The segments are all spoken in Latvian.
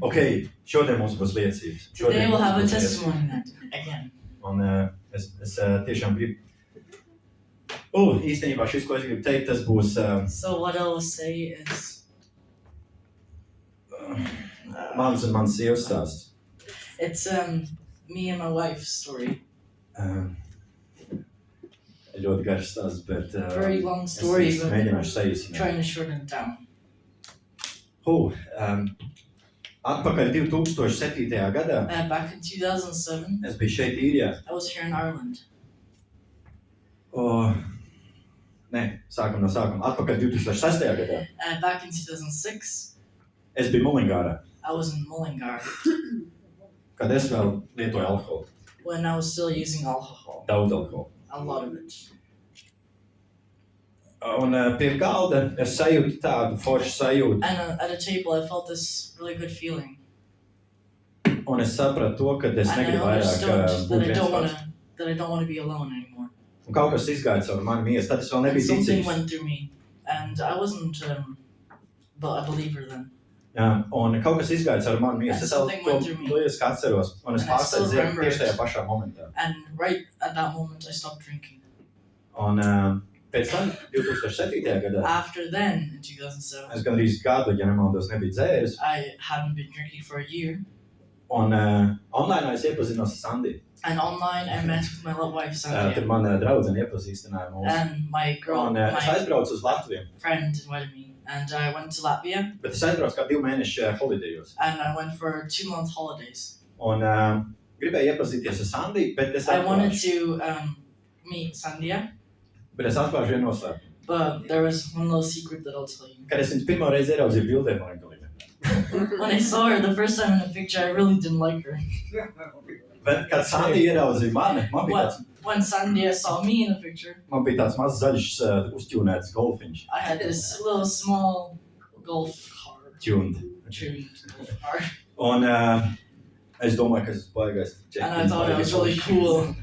Ok, šodien mums būs liecības. Today we'll have a testimony night again. Un es tiešām gribu... īstenībā šis, ko es gribu teikt, tas būs... So what I'll say is... mans un mans sievas stāsts. It's me and my wife's story. Ļoti garš stāsts, bet... very long story, es mēģināšu saīsināt. Trying to shorten it down. Atpakaļ 2007. gadā. Back in 2007. Es biju šeit Īrijā. I was here in Ireland. Sākam no sākuma. Atpakaļ 2006. gadā. Back in 2006. Es biju Mulingārā. I was in Mullingar. Kad es vēl lietoju alkoholu. When I was still using alcohol. Daudz alkoholu. A lot of it. Un pie galda es sajūtu tādu foršu sajūtu. And at a table I felt this really good feeling. Un es sapratu to, ka es negribu vairāk būt viens pats. That I don't want to be alone anymore. Un kaut kas izgāja caur mani miesu, tad es vēl nebiju ticīgs. Something went through me, and I wasn't a believer then. Jā, un kaut kas izgāja caur mani miesu. Es vēl to liekas, kā atceros, un es pārsteidzu dzert tieši tajā pašā momentā. And right at that moment I stopped drinking. Un pēc tam 2007. gadā. After then, in 2007. Es gandrīz gadu, ja nemaldos, nebiju dzēris. I hadn't been drinking for a year. Un online es iepazinos ar Sandiju. And online I met with my love wife Sandia. Tad mana draudzene iepazīstināja mūs. And my girl, un es aizbraucu uz Latviju. Friend invited me, and I went to Latvia. Bet es aizbraucu kā 2 mēnešu holidejos. And I went for 2-month holidays. Un gribēju iepazīties ar Sandiju, bet es I wanted to meet Sandia. Bet es atklāšu vienu noslēpumu. But there was one little secret that I'll tell you. Kad es viņu pirmo reizi ieraudzīju bildē, man viņa When I saw her the first time in the picture, I really didn't like her. Bet, kad Sandija ieraudzīja mani, man bija tāds... When Sandia saw me in the picture, man bija tāds mazs zaļš uzķūnēts golfiņš. I had this little small golf car. Tuned golf car. Un es domāju, ka es baigais. And I thought it was really cool.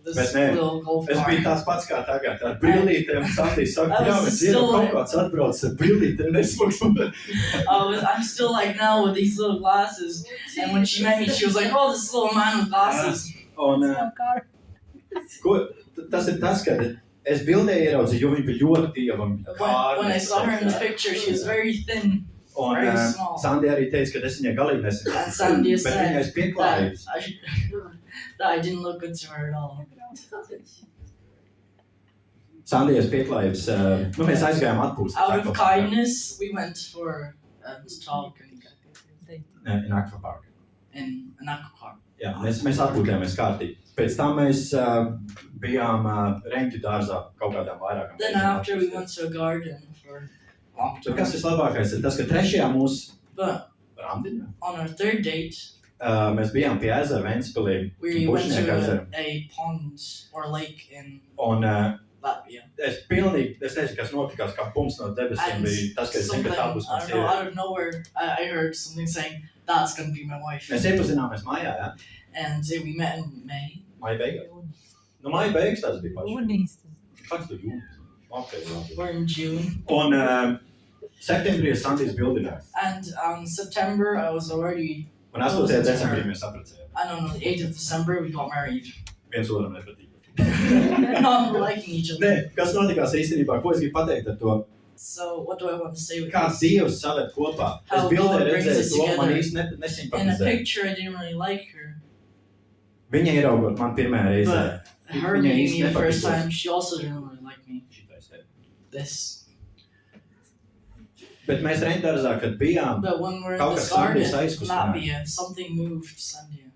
This little golf car. Es biju tāds pats kā tagad, ar brillītēm. Sandija saka, jā, mēs ieram kaut kāds atbrauc ar brillītēm, nesmaks. I'm still like now with these little glasses. And when she met me, she was like, oh, this little man with glasses. Un, tas ir tas, ka es bildē ieraudzīju, jo viņa bija ļoti tieva. When I saw her in the picture, she was very thin. Un Sandija arī teica, ka es viņai galīgi nesinu. And Sandija bet viņai es pieklājos. That I didn't look good to her at all. Sandija es pieklājos. Mēs aizgājām atpūst. Out of kindness, we went for to talk in Aquapark. In an aquapark. Jā, mēs atpūtējāmies kārtīgi. Pēc tam mēs bijām Reņķu dārzā kaut kādām vairākām. Then after we went to a garden for long time. Kas vislabākais ir tas, ka trešajā mūsu randiņā. On our third date, mēs bijām pie ezera Ventspilī. We went to a pond or lake in Latvia. Es nezinu, kas notikās, kā pumps no debesīm bija tas, ka es zinu, ka tā būs mans sieva. Out of nowhere, I heard something saying, that's going to be my wife. Mēs iepazināmies maijā, jā? And we met in May. Maija beigās. Nu, maija beigas tas bija paši. Kāds tu jūnijas? Okay, we're in June. Un septembrī es Sandijas bildināju. And on September, I was already... Un 8. decembrī mēs apprecējām. I don't know, the 8th of December, we got married. Viens otram nepatīk. Not liking each other. Nē, kas notikās īstenībā, ko es gribu pateikt ar to? So, what do I want to say with kā Dievs saved kopā? Es bildē redzēju to, man īsti nesimpatizēja. In a picture, I didn't really like her. Viņa ieraugot man pirmajā reizē. But her meeting me the first time, she also didn't really like me. This. Bet mēs Reņķdārzā, kad bijām, but when we're in this garden, Latvia, something moved Sandia.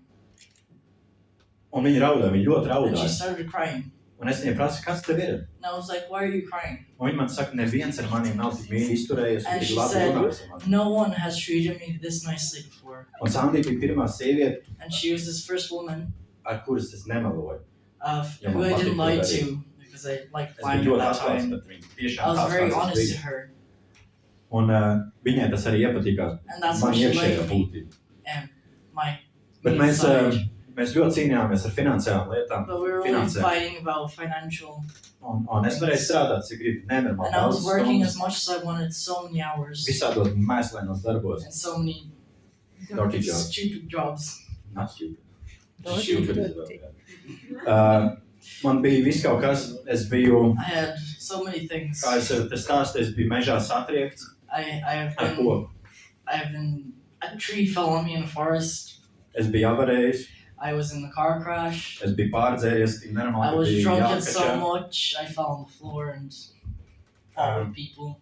Un viņa raudāja, viņa ļoti raudāja. And she started crying. Un es viņai prasu, kas tev ir? And I was like, why are you crying? Un viņa man saka, neviens ar maniem nav tik mīļi izturējies, un tik labi runājis ar mani. No one has treated me this nicely before. Un Sandija bija pirmā sieviete, and she was this first woman, ar kuras es nemeloju. Who I didn't lie to, because I liked lying at that time. I was very honest to her. Un viņai tas arī iepatīkās. And that's what she liked me. And Bet mēs ļoti cīnījāmies ar finansiālām lietām. But we were really fighting about financial. Un es varēju strādāt, cik gribu, nenormāli. And I was working as much as I wanted, so many hours. Visādos mēslainos darbos. And so many Dirty jobs. Stupid jobs. Not stupid. Dirty. Stupid as well. Man bija viss kaut kas, es biju, I had so many things. kā es te stāstu, es biju mežā satriekts I've ar been, koku. a tree fell on me in the forest. Es biju avarējis, I was in the car crash. es biju pārdzēries, tik I nenormāli, was bija drunk at so jākačā. much, I fell on the floor and fought with people.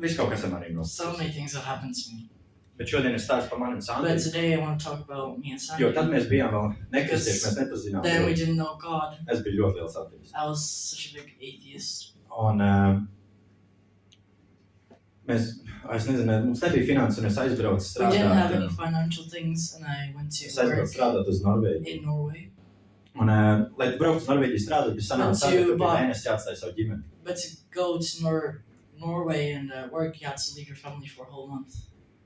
Viss kaut kas ar maniem So noticis. many things have happened to me. Bet šodien es stāstu par mani un But Sandru. today I want to talk about me and Jo tad Sandy. mēs bijām vēl nekristieši, mēs nepazinām. Then we didn't know God. Es biju ļoti liels ateis. I was such a big atheist. Un es nezinu, mums nebija finanses, un es aizbraucu We didn't have any strādāt. financial things, and I went Es to aizbraucu work strādāt uz Norvēģiju. in Norway. Un, lai tu brauktu uz Norvēģiju strādāt, bija sanāca But tā, ka you bija bought- mēnesi jāatstāj savu ģimeni. But to go to Norway and work, you had to leave your family for a whole month.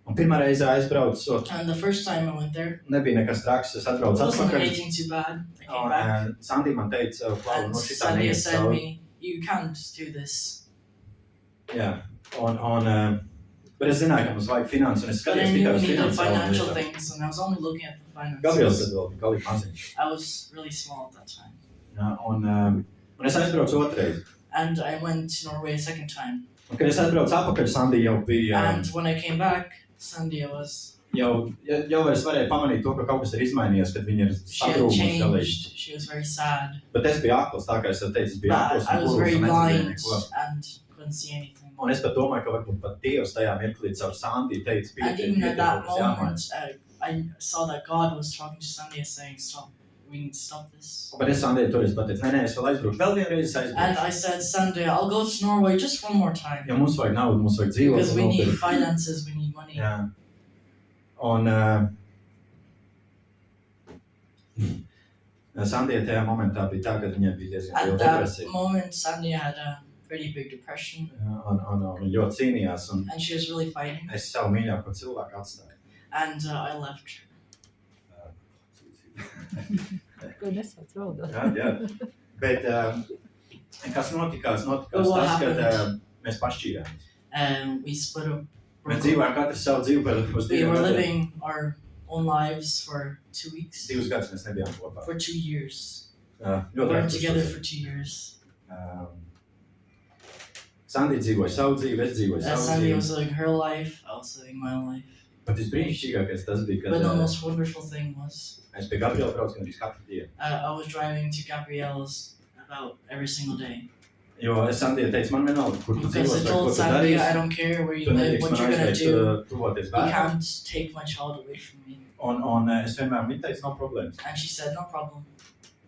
Un pirmā reize aizbraucu, And the first time I went there, nebija nekas traks, es it atbraucu wasn't atpakaļ. anything too bad. I came Un back, Sandī man teica, Klau, and nu šitā Sandy neiet said to cauri. me, "You can't do this." Jā, bet es zināju, ka mums vajag finanses, un es But I skatījos knew tikai we uz needed finanses. financial things, and I was only looking at the Gabriels finances. tad vēl bija galīgi maziņš. I was really small at that time. Jā, un es aizbraucu otrreiz. And I went to Norway a second time. Un, kad es aizbraucu atpakaļ, Sandī jau bija, And when I came back, Sandy was, jau vairs varēja pamanīt to, ka kaut kas ir izmainījies, kad viņi ir she had satrūkuši galīgi. changed. She was very sad. Bet es biju akls, tā kā es jau teicu, es biju But akls I un was kurls very un nedzirdēju blind neko. and couldn't see anything. Un es pat domāju, ka varbūt pat Dievs tajā mirklī caur Sandī teica, And even at that kaut kas jāmaina. moment, I saw that God was talking to Sandy and saying, "Stop, we need to stop this." Bet es Sandī toreiz pateicu, nē, es vēl aizbraucu, vēl vienreiz es And aizbraucu. I said, "Sandy, I'll go to Norway just one more time. Jo mums vajag naudu, mums vajag dzīvot. Because we un need nopirkt. finances, we need money." Jā. Un Sandija tajā momentā bija tā, ka viņai bija diezgan liela At that depresija. moment, Sandy had a pretty big depression, Jā, un viņa ļoti cīnījās, un and she was really fighting. es savu mīļāko cilvēku atstāju. And I left Ko nesauc raudāt? Jā. Bet kas notikās What tas, kad happened? mēs pašķīrāmies. and we split up. Mēs dzīvojām katrs savu dzīvi par uz We diviem were gadiem. living our own lives for 2 weeks, 2 gadus mēs nebijām kopā. for 2 years. Jā, We ļoti weren't rakstus together tas. for 2 years. Sandija dzīvoja savu dzīvi, es dzīvoju savu Sandy dzīvi. was living her life, I was living my life. Bet visbrīnišķīgākais tas bija, But the kad most wonderful thing was es pie Gabriela braucu gandrīz katru dienu. I was driving to Gabrielle's about every single day. Jo es Sandijai teicu, man vienalga, kur tu Because I dzīvos, vai ko told tu Sandy, I darīsi. don't care where you Tu live, nedrīkst what man you're gonna aizliegt do. tuvoties You bērnam. can't take my child away from me. Un es vienmēr viņai teicu, nav problēmas. And she said, "No problem."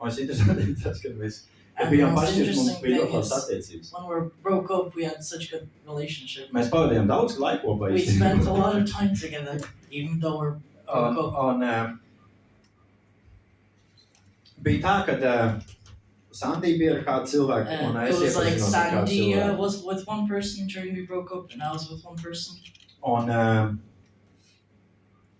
Un es interesanti tas, kad mēs And the bijām most pašķirt, mums interesting bija ļoti thing labas is, attiecības. when we broke up, we had such good relationship. Mēs pavadījām daudz laiku kopā. We īstenībā. spent a lot of time together, even though we're broke up. Un bija tā, ka Sandija bija ar kādu cilvēku, un It es was like iepazinos ar kādu Sandy cilvēku. was with one person during we broke up, and I was with one person. Un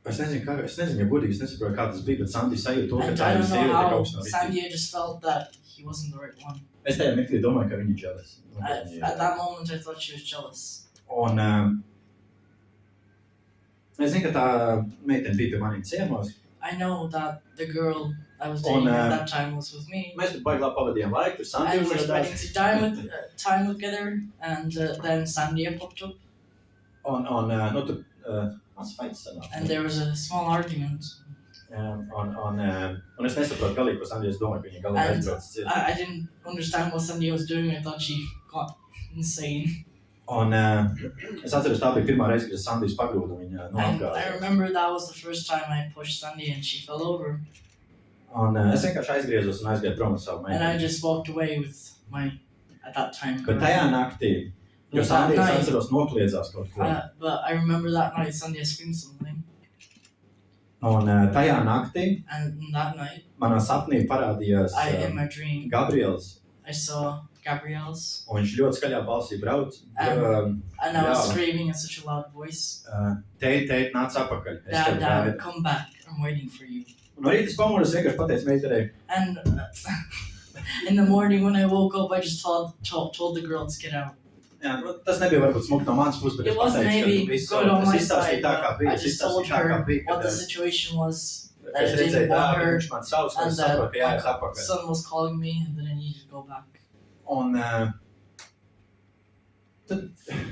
es nezinu, ja godīgi, es nesaprotu, kā tas bija, bet Sandija sajūta to, ka And tā I ir don't know sieviete, how kaut kas nav rītīgi. Sandy just felt that he wasn't the right one. Es tajā mirklī domāju, ka viņi ir jealous. At that moment, I thought she was jealous. Un es zinu, ka tā meitene bija pie maniem ciemos. I know that the girl I was dating at that time was with me. Mēs tur baigi labi pavadījām laiku, tur Sandija And we were spending uzradās. time together, and then Sandy popped up, Un tur mans fights sanāk. and there was a small argument. Un es nesaprotu galīgi, ko Sandija, es domāju, ka viņa galīgi And aizbrauc ciet. I didn't understand what Sandy was doing. I thought she got insane. Un es atceros, tā bija pirmā reize, kad es Sandijas pagrūdu viņa And I nokāzu. remember that was the first time I pushed Sandy and she fell over. Un es vienkārši aizgriezos un aizgāju prom ar savu And I meiteni. just walked away with my, at that time, Bet tajā naktī, jo But that Sandija, es night- atceros, nokliedzās kaut ko. but I remember that night Sandy screamed something. Un tajā naktī And in that night, manā sapnī parādījās in my dream, Gabriels. I saw Gabrielle's. Un viņš ļoti skaļā balsī brauc. And I was Yeah. screaming in such a loud voice, Teit, nāc apakaļ. Es tev "Dad, Dad, gaidu. come back, I'm waiting for you." Un no rīta es pamodu, es vienkārši pateicu meitenei, And in the morning when I woke up, I just told the girl to get out. Jā, tas nebija varbūt smuki no manas puses, bet It es wasn't pateicu, maybe ka visu good on my izstāstīju side, tā, kā but bija. I Es just told izstāstīju tā, kā her bija, what kad the situation was, that es I didn't redzēju tā, want ka her, viņš man sauc, un and es that saprotu, ka jāiet my atpakaļ. son was calling me, and that I needed to go back. Un tad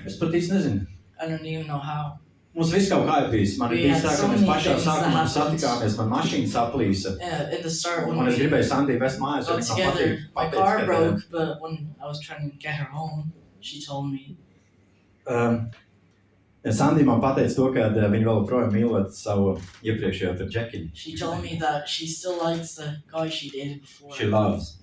es pat īsti nezinu. I don't even know how. Mums viss kaut kā ir bijis. Man We bija had tā, so ka mēs many pašā things that sākumā happened. satikāmies, man mašīna saplīsa. In the start, when Un es we gribēju Sandiju vest mājās, jo got viņam together, my pateica, car ka, broke, but when I was trying to get her home, she told me. Sandija man pateica to, ka viņa vēl projām mīlot savu iepriekšējo tur džekiņu. She told me that she still likes the guy she dated before. She loves.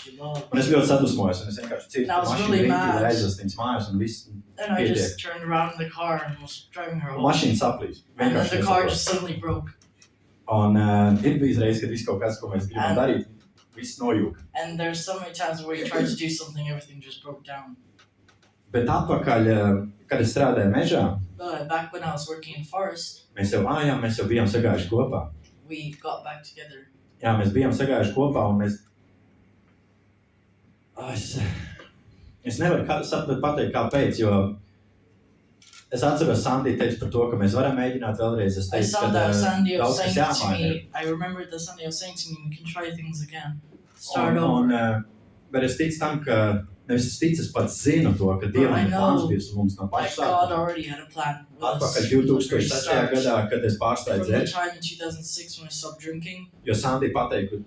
She loved. Un es ļoti sadusmojos, un es vienkārši cītu I was mašīnu really rītī, mad. lai aizvest viņas mājās, un viss And I just turned around in the car and was driving her home. mašīna saplīs. And then Vienkārši the car nesaprotu. just suddenly broke. Un ir bijis reizes, kad viss kaut kas, ko mēs gribam darīt, viss nojūka. And there's so many times where you tried to do something, everything just broke down. Bet atpakaļ, kad es strādāju mežā, But back when I was working in forest, mēs jau bijām sagājuši kopā. we got back together. Jā, mēs bijām sagājuši kopā, un mēs... Es nevaru pateikt, kāpēc, jo es atceros, Sandija teica par to, ka mēs varam mēģināt vēlreiz. Es I teicu, saw that Sandy was daudz kas saying to jāmaina. me, I remembered that Sandy was saying to me, we can try things again. Start over. Bet es ticu tam, ka nevis es ticu, es pats zinu to, ka Dievam ir plāns bijis un mums no Like paša God sākuma. already had a plan with us. Atpakaļ from the very 2006. start. gadā, kad es pārstāju From the dzert, time in 2006 when I stopped drinking, jo Sandija pateica,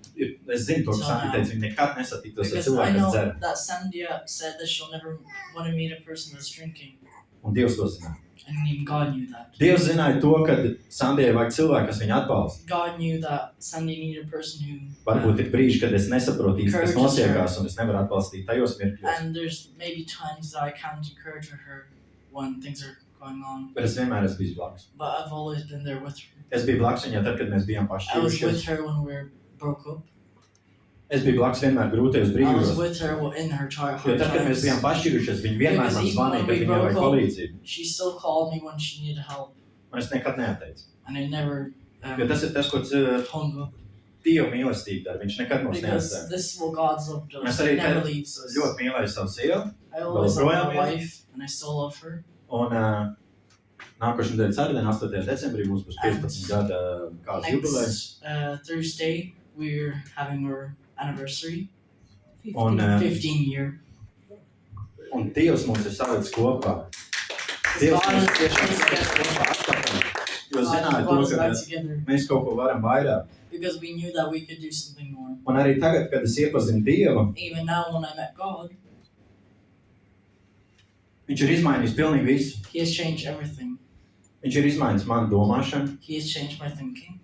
es zinu to, ka Sandija teica, viņa nekad nesatiktos ar because I cilvēku, know kas dzer. that Sandy said that she'll never want to meet a person that's drinking. Un Dievs to zināja. And even God knew that. Dievs zināja to, ka Sandijai vajag cilvēku, kas viņu atbalsta. God knew that Sandy needed a person who... Varbūt ir brīži, kad es nesaprotu īsti, kas nosiekās, un es nevaru atbalstīt tajos mirkļos. And there's maybe times that I can't encourage her when things are going on. Bet es vienmēr esmu bijis blakus. But I've always been there with her. Es biju blakus viņai tad, kad mēs bijām I was with pašķīrušies. her when we broke up. Es biju blakus vienmēr grūtajos I was brīžos. with her in her Jo hard tad, kad mēs bijām times. pašķīrušies, viņa vienmēr Because man even zvanīja, when kad we viņai vajag broke up, palīdzību. She still called me when she needed help. Un es nekad neateicu. And I never Jo tas ir tas, ko hung up. Dieva mīlestība dara. Viņš nekad mums Because neatstāja. this is what God's loved us. Mēs He arī never te leaves us. ļoti mīlēju savu sievu. I always love projām my mīlu. wife and I still love her. Un nākošais nedēļas ceturtdien, 8. decembrī, mums būs 15 gada kāds jubilejs. Next Thursday, we're having our anniversary. Un, 15 year. un Dievs mums ir salicis kopā. Dievs God mums is tiešām together. salicis kopā atpakaļ. Jo God zināja brought us to, back ka together mēs kaut ko varam vairāk. because we knew that we could do something more. Un arī tagad, kad es iepazinu Dievu, Even now, when I met God, viņš ir izmainījis pilnīgi visu. He has changed everything. Viņš ir izmainījis manu domāšanu, He has changed my thinking,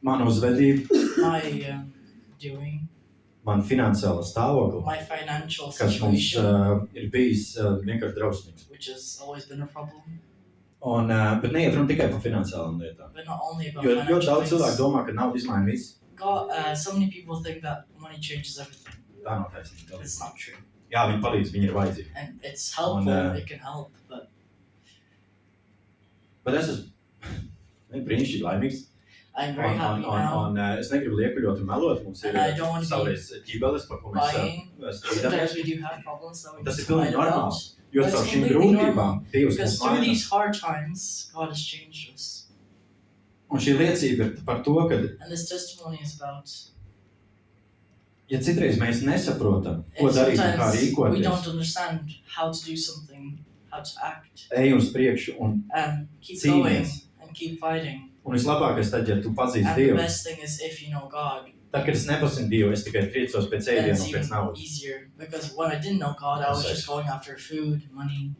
manu uzvedību, my doing, manu finansiālo stāvokli, my financial kas mums situation, ir bijis vienkārši drausmīgs. which has always been a problem. Un, bet neiet runa tikai par finansiālām lietām. But not only about Jo ļoti financial daudz cilvēku things. domā, ka nauda izmaina visu. God, so many people think that money changes everything. Tā nav taisnība. It's not true. Jā, viņi palīdz, viņi ir vajadzīgi. And it's helpful, it can help, but Bet es esmu brīnišķīgi laimīgs. I'm very happy now. Un es negribu liekuļot un melot. Mums ir And I don't want to be savreiz ķībeles, par ko mēs lying. strīdamies. Sometimes we do have problems that we Tas need ir to pilnīgi fight about. normāli. Jo But caur it's šīm completely grūtībām normal. Dievs Because mūs through maina. these hard times, God has changed us. Un šī liecība ir par to, ka, And this testimony is about ja citreiz mēs nesaprotam, ko if darīt un kā sometimes we rīkoties, don't understand how to do something, how to act, ej uz priekšu un keep going cīnies. and keep fighting. Un vislabākais tad, ja tu pazīsti And the Dievu, best thing is if you know God, tad, kad es nepazinu Dievu, es tikai triecos pēc then ēdiena it's un pēc even naudas. easier. Because when I didn't know God, I was just going after food, money.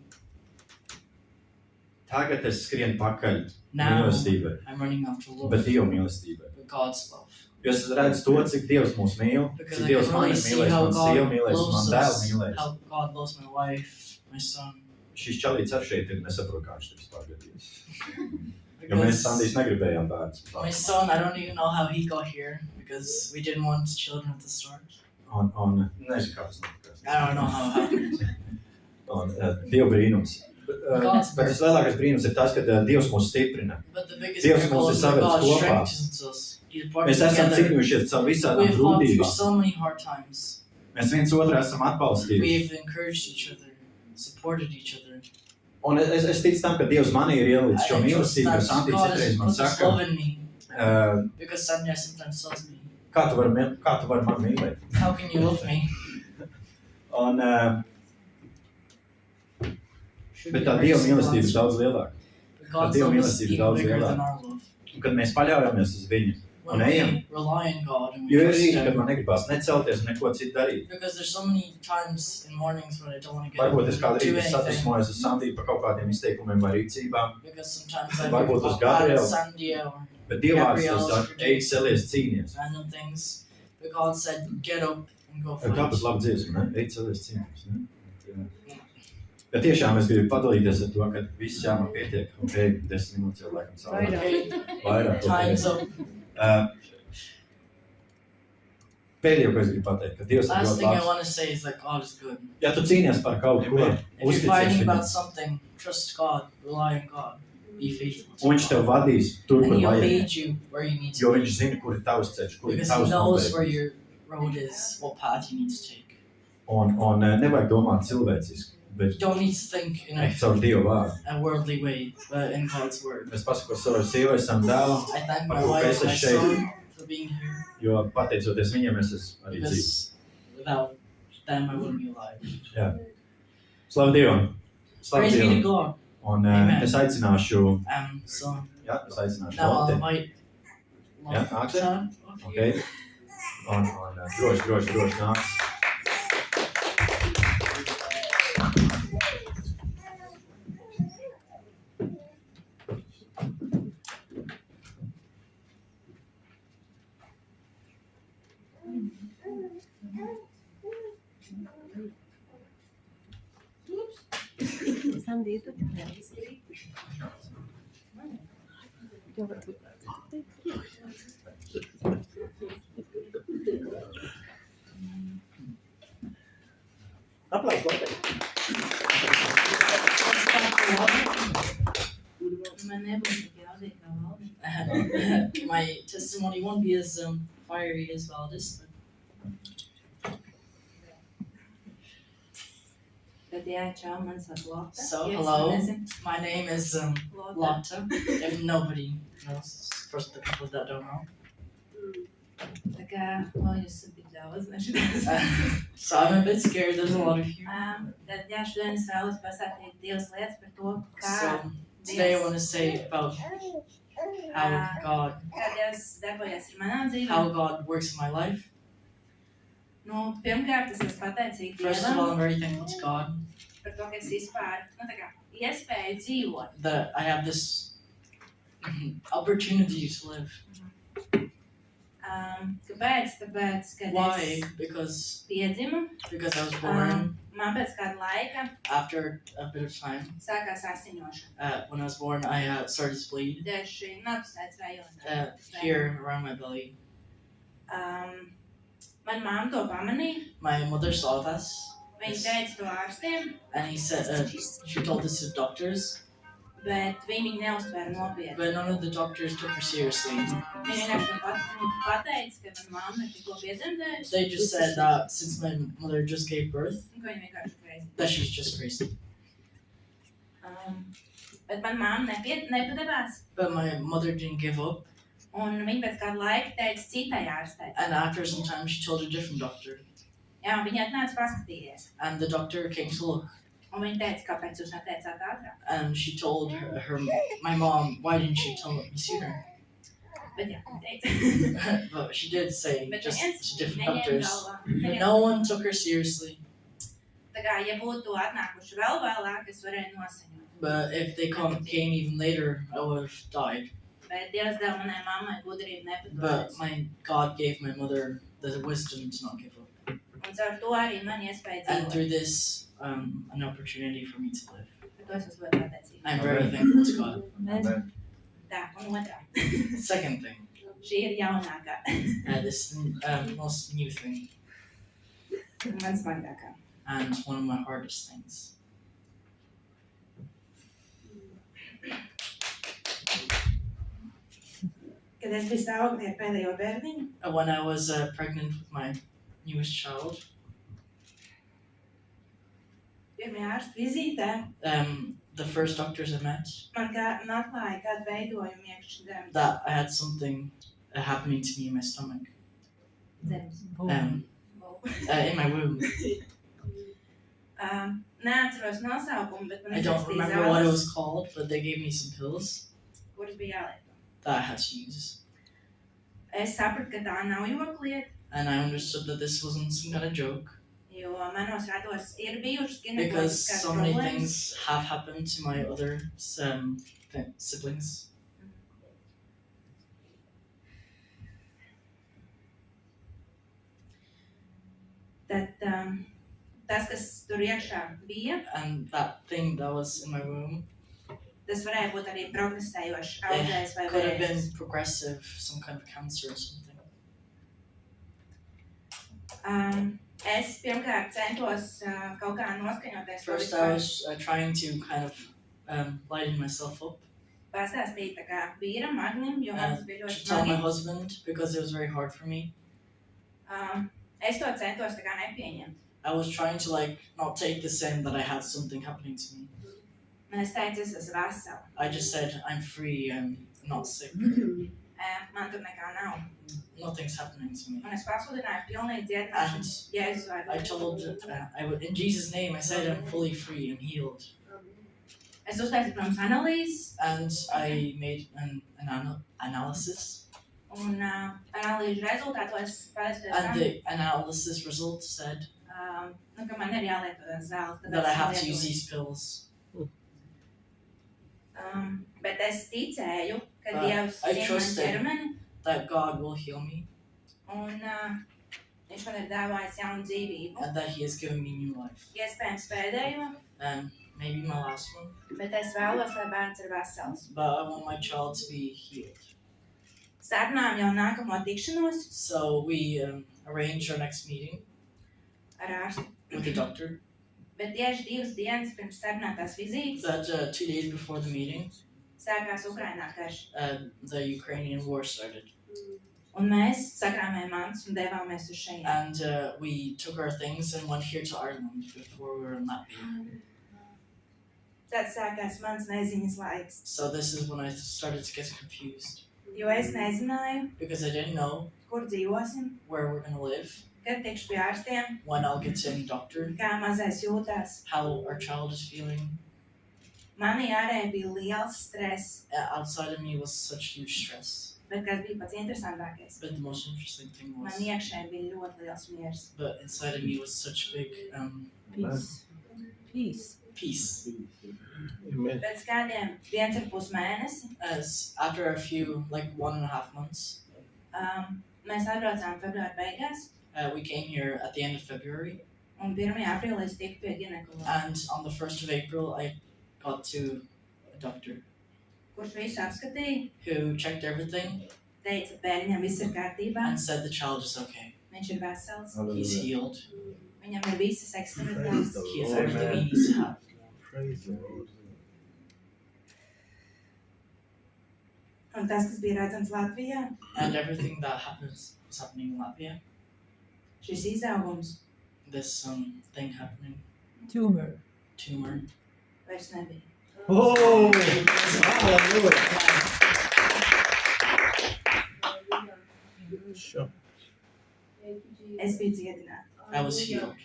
Tagad es skrienu pakaļ Now mīlestībai, I'm running after love, bet Dieva mīlestībai. with God's love. Jo es redzu to, cik Dievs mūs mīl, Because cik I Dievs can man really ir see mīlējis, how man God sievu mīlējis, man loves dēlu us, mīlējis. how God loves my wife, my son. Šis čalīts ar šeit ir nesaprot, kā viņš tiks pārgadījis. Jo mēs Because Sandijas negribējām bērns. my son, I don't even know how he got here because we didn't want children at the start. Un nezinu, kā tas notikās. I don't know how it happened. Un Dieva brīnums. God's Bet tas lielākais brīnums ir tas, ka Dievs mūs stiprina. But the biggest Dievs miracle mūs ir is that savedis God kopā. strengthens us. He's brought us Mēs esam together. cīnījušies caur visādām We've fought through grūtībām. so many hard times. Mēs viens otru esam atbalstījuši. We've encouraged each other. supported each other. Un es ticu tam, ka Dievs manī ir ielicis šo I trust mīlestību, jo that Santī God citreiz has man put His saka, love in me because Sandra sometimes tells me, kā tu vari man mīlēt? how can you love me? Un, Should bet be tā a very Dieva simple mīlestība ir answer. daudz lielāka. But God's Dieva love is mīlestība ir even daudz bigger lielāka. than our love. Un, kad mēs paļaujamies uz viņu, When un ejam, we rely on God and we jo ir trust rīti, kad Him, man negribas necelties un neko citu darīt. because there's so many times in mornings when I don't want to get up Varbūt es and kādu do rītu anything. sadusmojos uz Sandību par kaut kādiem izteikumiem vai rīcībām, Because sometimes I Varbūt uz look bad at Gabrielu. Sandia or bet Dievvārds tas Gabriel's saka, ej, celies, cīnies. random things. But God said, get up and go fight. Tāpat labi dziesma, ne? Ej, celies, cīnies. Ne? Jā. Bet tiešām es gribu padalīties ar to, ka viss man pietiek. Ok, 10 minūtes jau laikam caurāk. Vairāk. Time's up. Pēdējo, ko es gribu pateikt, ka Dievs ir Last ļoti thing I labs. want to say is that God is good. Ja tu cīnies par kaut ko, If you're uzticies fighting viņam, about something, trust God, rely on God, be faithful un to viņš tev God. vadīs tur, And kur He'll vajag. lead you where you need Jo to viņš be. zina, kur ir tavs ceļš, kur ir Because He tavs knows where nobeigums. your road is, what path you need to take. Un nevajag domāt cilvēciski, bet You don't need to think in ej caur Dievu vārdu. a worldly way, but in God's word. Es pasaku savai sievai, savam dēlam, I thank my Par ko wife es and my esmu šeit. son for being here, jo pateicoties viņiem es esmu arī dzīvs. because without them I wouldn't be alive. Slavu Dievam! Slavu Praise be to Dievam! God. Un Amen. es aicināšu, So es aicināšu now I'll Loti. invite Yeah, Aksel? Lotta. Ok? Un droši nāks. Sandītu. Jau varbūt. Aplausos Lotai! My testimony won't be as fiery as Valdis, but so hello. My name is Lotta. If nobody knows, for the people that don't know. So I'm a bit scared. There's a lot of you. So today I want to say about how God works in my life. First of all, I'm very thankful to God that I have this opportunity to live. Kāpēc? Tāpēc, kad Why? es Because piedzimu, I was born man pēc kāda laika after a bit of time. sākās asiņošana. When I was born, I started to bleed Tieši nabasēts rajonā. here around my belly. Man māma to pamanīja, My mother saw this, viņa teica to ārstiem, and she told this to doctors, bet viņi neuztvēra nopietni. but none of the doctors took her seriously. Viņa vienkārši pateica, ka man māma ir tikko piedzemdējusi, They just said that since my mother just gave birth, un ka viņa vienkārši crazy. that she's just crazy. Bet man māma nepadevās, But my mother didn't give up, un viņa pēc kāda laika teica citai ārstei. and after some time she told a different doctor, Jā, viņa atnāca paskatīties, and the doctor came to look, un viņa teica, kāpēc jūs neteicāt ātrāk. and she told my mom, why didn't she tell me sooner? Bet jā, viņa teica. But she did say Bet just neviens to different neņēma doctors. galvā. No one took her seriously, Tā kā, ja būtu atnākuši vēl vēlāk, es varēju nosiņot. but if they came even later, I would have died. Bet Dievs deva manai mammai gudrību But nepadoties. God gave my mother the wisdom to not give up. Un caur to arī man iespēja And dzīvot. through this, an opportunity for me to live. Par to es esmu ļoti pateicīga. I'm very thankful to God. Amen. Tā, un otrā. Second thing, Šī ir jaunākā. this most new thing, Un man smagākā. and one of my hardest things. Kad es biju stāvoklī ar pēdējo bērniņu, When I was pregnant with my newest child, Pirmajā ārsta vizītē the first doctors I met, man atklāja kādu veidojumu iekšzemes. that I had something happening to me in my stomach, Zemes. in my womb. Neatceros nosaukumu, bet man I don't izrakstīja remember what it zāles, was called, but they gave me some pills kuras bija jālieto. that I had to use. Es sapratu, ka tā nav joklieta, And I understood that this wasn't some kind of joke, jo manos rados ir bijušas because ginekoloģiskās so many problēmas. things have happened to my other siblings. Tad tas, kas tur iekšā bija, And that thing that was in my womb, tas varēja būt arī progresējošs audzējs vai could have been vējs. progressive, some kind of cancer or something. Es pirmkārt centos kaut kā noskaņoties to First, I was trying to kind of lighten myself up, pastāstīt tā kā vīram, Agnim, jo man tas bija to ļoti tell my smagi. husband, because it was very hard for me. Es to centos tā kā nepieņemt. I was trying to not take this in that I had something happening to me. Un es teicu, es esmu vesela. I just said, I'm free, I'm not sick, Man tur nekā nav. nothing's happening to me. Un es pasludināju pilnīgi And dziedināšanu Jēzus I vārdā. told, in Jesus' name, I said I'm fully free, I'm healed. Es uztaisu, protams, analīzes, And I made an analysis, un analīžu rezultātos pateicoties and tam, the analysis result said ka man ir jālieto tās zāles. tāpēc that I es have to lietoju. use these pills. Bet es ticēju, ka But Dievs I zina man trusted. ķermeni, That God will heal me, un Viņš man ir dāvājis jaunu dzīvību. and that He has given me new life. Iespējams pēdējo, And maybe my last one, bet es vēlos, lai bērns ir vesels. but I want my child to be healed. Sarunājam jau nākamo tikšanos So we arranged our next meeting ar ārstu. with the doctor. Bet tieši 2 dienas pirms sarunātās vizītes That 2 days before the meeting, sākās Ukrainā karš. the Ukrainian war started. Un mēs sakrāmējām mantus un devāmies uz šeit. And we took our things and went here to Ireland before we were in Latvia. Tad sākās mans neziņas laiks, So this is when I started to get confused, jo es nezināju, because I didn't know kur dzīvosim, where we're going to live, kad tikšu pie ārstiem, when I'll get to any doctor, kā mazais jūtās. how our child is feeling. Manī ārēji bija liels stress, Outside of me was such huge stress. bet kas bija pats interesantākais. But the most interesting thing Man was, iekšēji bija ļoti liels miers. but inside of me was such big Peace. Peace. peace. Pēc kādiem 1,5 mēnesi As after a few, 1.5 months, mēs atbraucām februāra beigās, we came here at the end of February, un 1. aprīlī es tiku pie ginekologa, and on the 1st of April, I got to a doctor kurš visu apskatīja, who checked everything teica, bērņam viss ir kārtībā, and said the child is okay. viņš ir vesels, He's healed. viņam ir visas ekstremitātes. He has everything he needs to have. Un tas, kas bija redzams Latvijā, And everything that was happening in Latvia, šis izaugums this thing happening, Tumor. tumor. vairs nebija. Oh! Hallelujah! Sure. Es biju dziedināta. I was healed.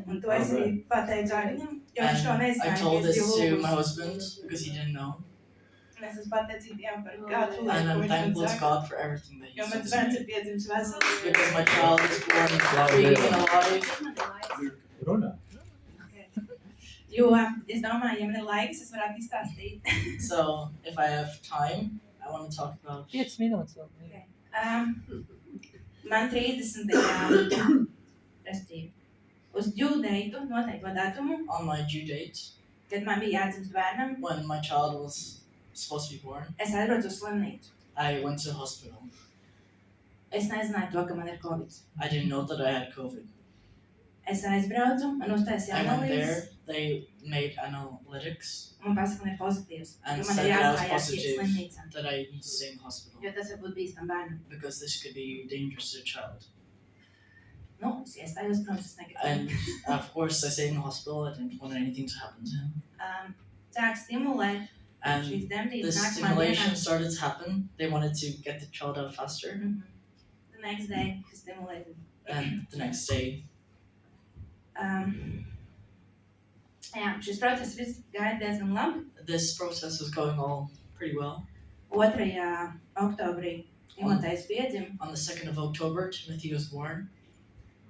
Un to es arī pateicu Agnim, jo viņš to And I nezināja, told ka es this biju to my lūgusi. husband because he didn't know. Un es esmu pateicīga Dievam par katru And lietu, ko I'm viņš man thankful to saka. God for everything that Jo He's mans done bērns to ir me. piedzimis vesels. Because my child is born free and alive. Runā. Jo es domāju, ja man ir laiks, es varētu izstāstīt. So if I have time, I want to talk about 5 minūtes vēl. Man 30. restīvi, uz džūdeitu noteikto datumu, on my due date, kad man bija jādzimst bērnam, when my child was supposed to be born, es aizbraucu uz slimnīcu. I went to the hospital. Es nezināju to, ka man ir covid. I didn't know that I had COVID. Es aizbraucu, man uztaisīja I went analīzes, there, they made analytics, un man pasaka, man ir pozitīvs. And Jo man ir said that I was jāstājās pie positive. slimnīcā, that I need to stay in the hospital jo tas var būt bīstam bērnam. because this could be dangerous to a child. Nu, es iestājos, protams, es negribu. And of course, I stayed in the hospital. I didn't want anything to happen to him. Sāk stimulēt And šīs the dzemdības nākamā stimulation dienā. started to happen. They wanted to get the child out faster. The next day, he stimulated. And the next day, Jā, šis process viss gāja diezgan labi. this process was going all pretty well. 2. oktobrī Timotejs piedzima, On the 2nd of October, Timothy was born.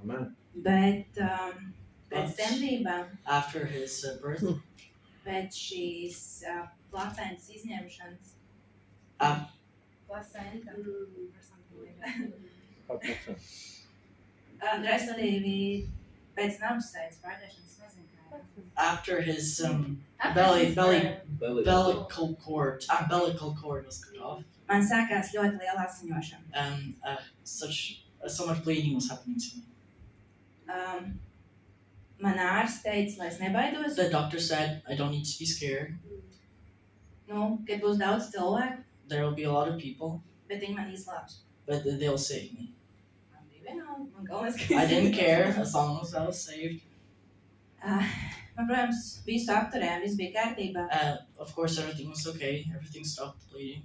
Amen. bet pēc dzemdībām, After his birth, pēc šīs placentas izņemšanas. Placenta or something like that. Respektīvi, pēc nabasaitas pārdēšanas, nezinu kā. after his After umbilical cord was cut off, Man sākās ļoti liela asiņošana. and so much bleeding was happening to me. Man ārsts teica, lai es nebaidos. The doctor said, I don't need to be scared. Nu, kad būs daudz cilvēku, There will be a lot of people, bet viņi man izglābs. but they'll save me. Man bija vienalga, man galvenais, ka I didn't care as long as I was saved. Man, protams, visu apturējām, viss bija kārtībā, Of course, everything was okay. Everything stopped bleeding.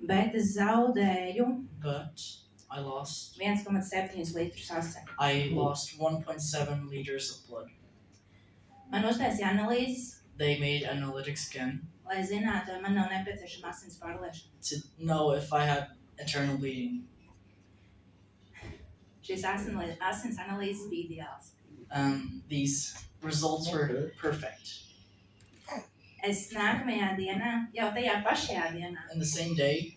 bet es zaudēju But I lost 1,7 litrus asins. I lost 1.7 liters of blood. Man uztaisīja analīzes, They made analytics again lai zinātu, vai man nav nepieciešama asins pārliešana. to know if I had internal bleeding. Šīs asins analīzes bija ideāls. These results were perfect. Es nākamajā dienā, jau tajā pašajā dienā, In the same day,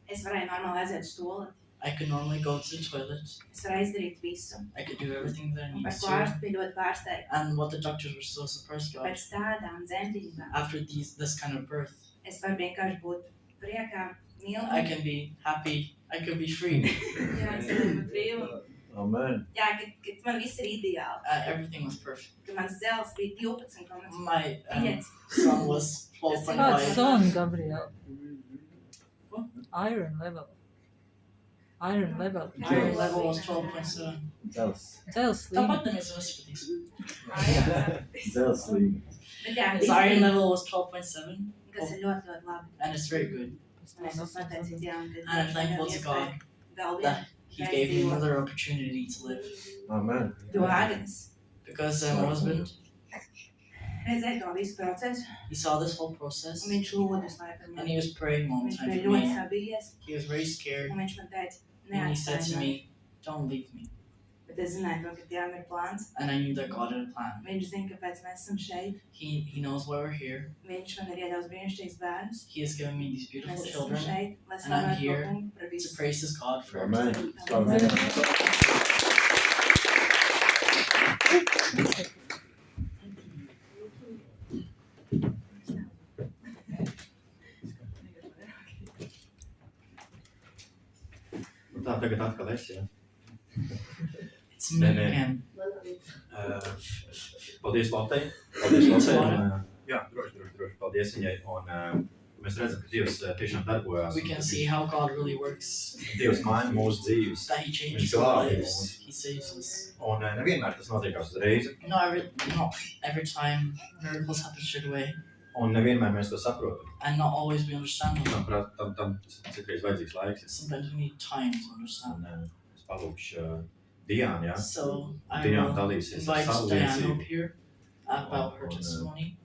es varēju normāli aiziet uz toaleti. I could normally go to the toilet. Es varēju izdarīt visu. I could do everything that I Un par needed ko to. ārsti bija ļoti pārsteigti. And what the doctors were so surprised about. Pēc tādām dzemdībām After this kind of birth, es varu vienkārši būt priekā, I mīlēt. can be happy. I could be free. Jā, es varu būt brīva. Amen. Jā, kad man viss ir ideāli. Everything was perfect. Kad mans dzels bija 12,5. My son was Kāds 12.5. son, Gabriel? What? Iron level. Iron level. Iron level was 12.7. Dzels. Dzels Tāpat līmenis. neviens nesaskatīs. Dzels līmenis. Bet jā, His iron level was 12.7, kas ir ļoti, ļoti labi. and it's very good. Un es esmu pateicīgs Dievam, ka And I'm thankful to God vēl vienu that He gave me another opportunity to live. Amen. to Agnes. Because my husband, Redzēju to visu procesu, he saw this whole process, un viņš lūdza visu laiku par and mani. he was praying all the Viņš time bija for ļoti me. sabijies, He was very scared, un viņš man teica, and he said neatstāj to mani. me, don't leave me. Bet es zināju, to, ka Dievam ir plāns. And I knew that God had a plan. Viņš zina, kāpēc mēs esam šeit. He knows why we're here. Viņš man ir iedevis brīnišķīgus bērnus. He has given me these Mēs beautiful esam children, šeit, lai and I'm slavētu here to kungu par to visu. praise His God for Amen. everything. Amen. Tā tagad atkal es, jā. It's me Nē, nē. again. Paldies Lotei. Paldies Lotei. Jā, droši. Paldies viņai. Un mēs redzam, ka Dievs tiešām darbojās. We can see how God really works, Dievs maina mūsu dzīves. that He changes Viņš our glābj lives, mūs. He saves us. Un nevienmēr tas notiekās uzreiz. Not every time miracles happen straight away, Un nevienmēr mēs to saprotam. and not always we understand them. Tam citreiz vajadzīgs laiks. Sometimes we need time to understand. Un es palūkšu Diānu, jā. So I Diana will dalīsies ar invite savu Diana liecību. up here about her Un, testimony.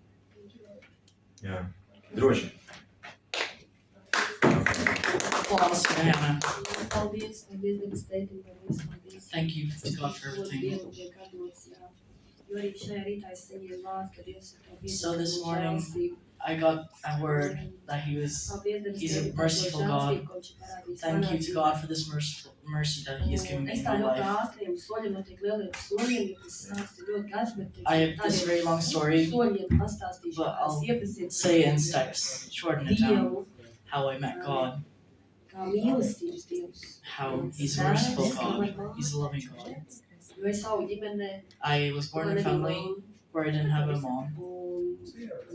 Jā, droši. Applause for Diana. Paldies, Dievs, teitim par visu, paldies. Thank you to God for everything. Dievam tiek atdots, jā. Jo arī šajā rītā es saņēmu vārdu, ka Dievs ir tā So this un morning, žēlastība. I got a word that Paldies, Dievs, He's a teitim par to merciful God. žēlastību, ko viņš ir parādījis Thank manā you to dzīvē. God for this mercy that He has given Un me es in tā my ļoti life. ātriem soļiem, no tik lieliem soļiem, jo tas stāsts ir ļoti garš, bet I have this very long story, soļiem pastāstīšu, but kā es I'll iepazinu say in steps, shorten it down, Dievu, how I met God, kā mīlestības Dievs. how He's a merciful God, He's a loving God. Jo es augu ģimenē, I was born in a family where I didn't have a mom. un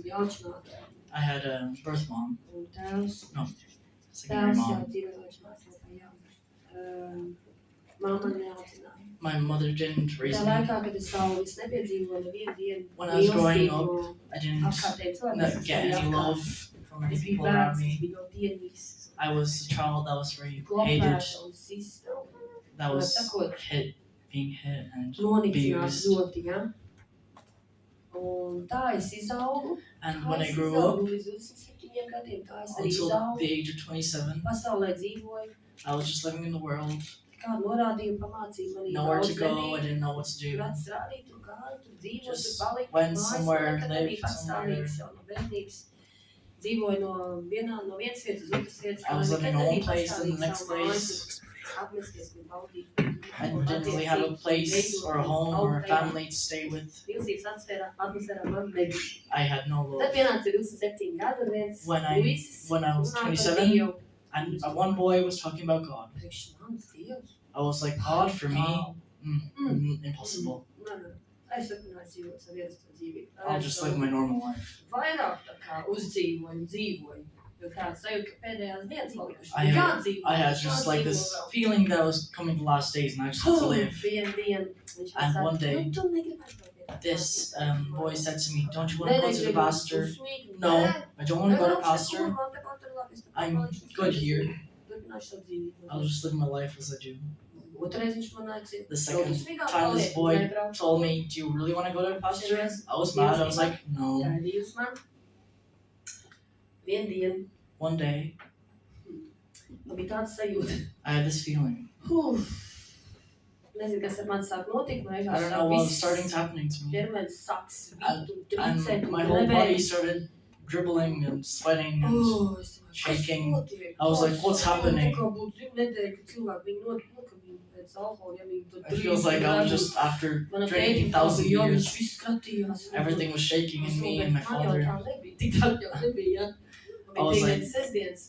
bija aučinātāja. I had a birth mom, Un tēvs secondary Tēvs jau mom. dzīvoja aučinātājā, jā. Māma neaudzināja. My mother didn't raise Tā me. laikā, kad es augu, es nepiedzīvoju nevienu dienu When I was growing mīlestību up, I didn't apkārtējiem cilvēkiem. get any love from any Es biju people around bērns, es me. biju ļoti dienīgs. I was a child that was very hated, Klopēta un sista. that Var was sakot, being hit and nonicināts abused. ļoti, ja? Un tā es izaugu. And Tā when I es grew izaugu up, līdz 27 gadiem. Tā es arī until izaugu. the age of 27, Pasaulē dzīvoju. I was just living in the world, Kādu norādījumu pamācīja manī. nowhere to daudz go, nebija. I didn't know what to do. Tur atsrādīja, tur gāja, tur dzīvoja, tur Just palika. went Mājas somewhere, nekad lived nebija patstāvīgs jau no bērnības. Dzīvoju no vienas vietas uz otras vietas. I was man living nekad in one nebija place and the patstāvīgs next savu māju, place. tur apmesties un baudīt. I didn't really have a place or a home or a family to stay with. Mīlestības atmosfērā man nebija. I had no Tad love. pienāca 27 gadi un viens When I puisis was runā par 27, Dievu. and one boy was talking about God. Priekš manis Dievs. I was like, God for me? Wow. Impossible. Nē. Es turpināju dzīvot savu ierasto dzīvību. I'll just live my normal life. Vairāk tā kā dzīvoju. Jo tāds sajūta, ka pēdējās dienas palikušas. I had- Jādzīvo. I had just like this feeling that I was coming the last days and I just had to live. Vienu dienu. Viņš And pasaka, one day, "Nu, tu negribētu to pie tā This pasaka." boy said to me, don't you want Nē, to go to the negribu, pastor? uzsmīgi. No, Nē, I don't want to go to nē, pastor. man tepat ir labi, es tepat I'm palikšu. good here. Turpināšu savu dzīvību. I'll just live my life as I do. Otrais viņš man aicina. The second Smīgāk time this paliek, boy nebrauc. told me, do you really want to go to the pastor? I was mad. I was like, no. Jā, Dievs man. Vienu dienu. One day, Man bija tāds sajūta. I had this feeling. Nezinu, kas ar mani sāk notikt. Man I vienkārši don't know sāk what was viss starting to happening to me. ķermenis sāk svīt un trīcēt And un my whole body gremēt. started dribbling and sweating and Es domāju, shaking. kas notiek? I was like, what's happening? Tā kā būtu zinu nedēļa, ka cilvēki viņi ka viņi pēc alkohola, ja viņi tur it feels like I was just after Mana drinking tētim tā 1,000 bija, jo viņš years. viss skatījās. Everything was shaking in me and my Man jau father. tā nebija, tik tā jau nebija, ja. I Man was bija like- tikai sestdienas,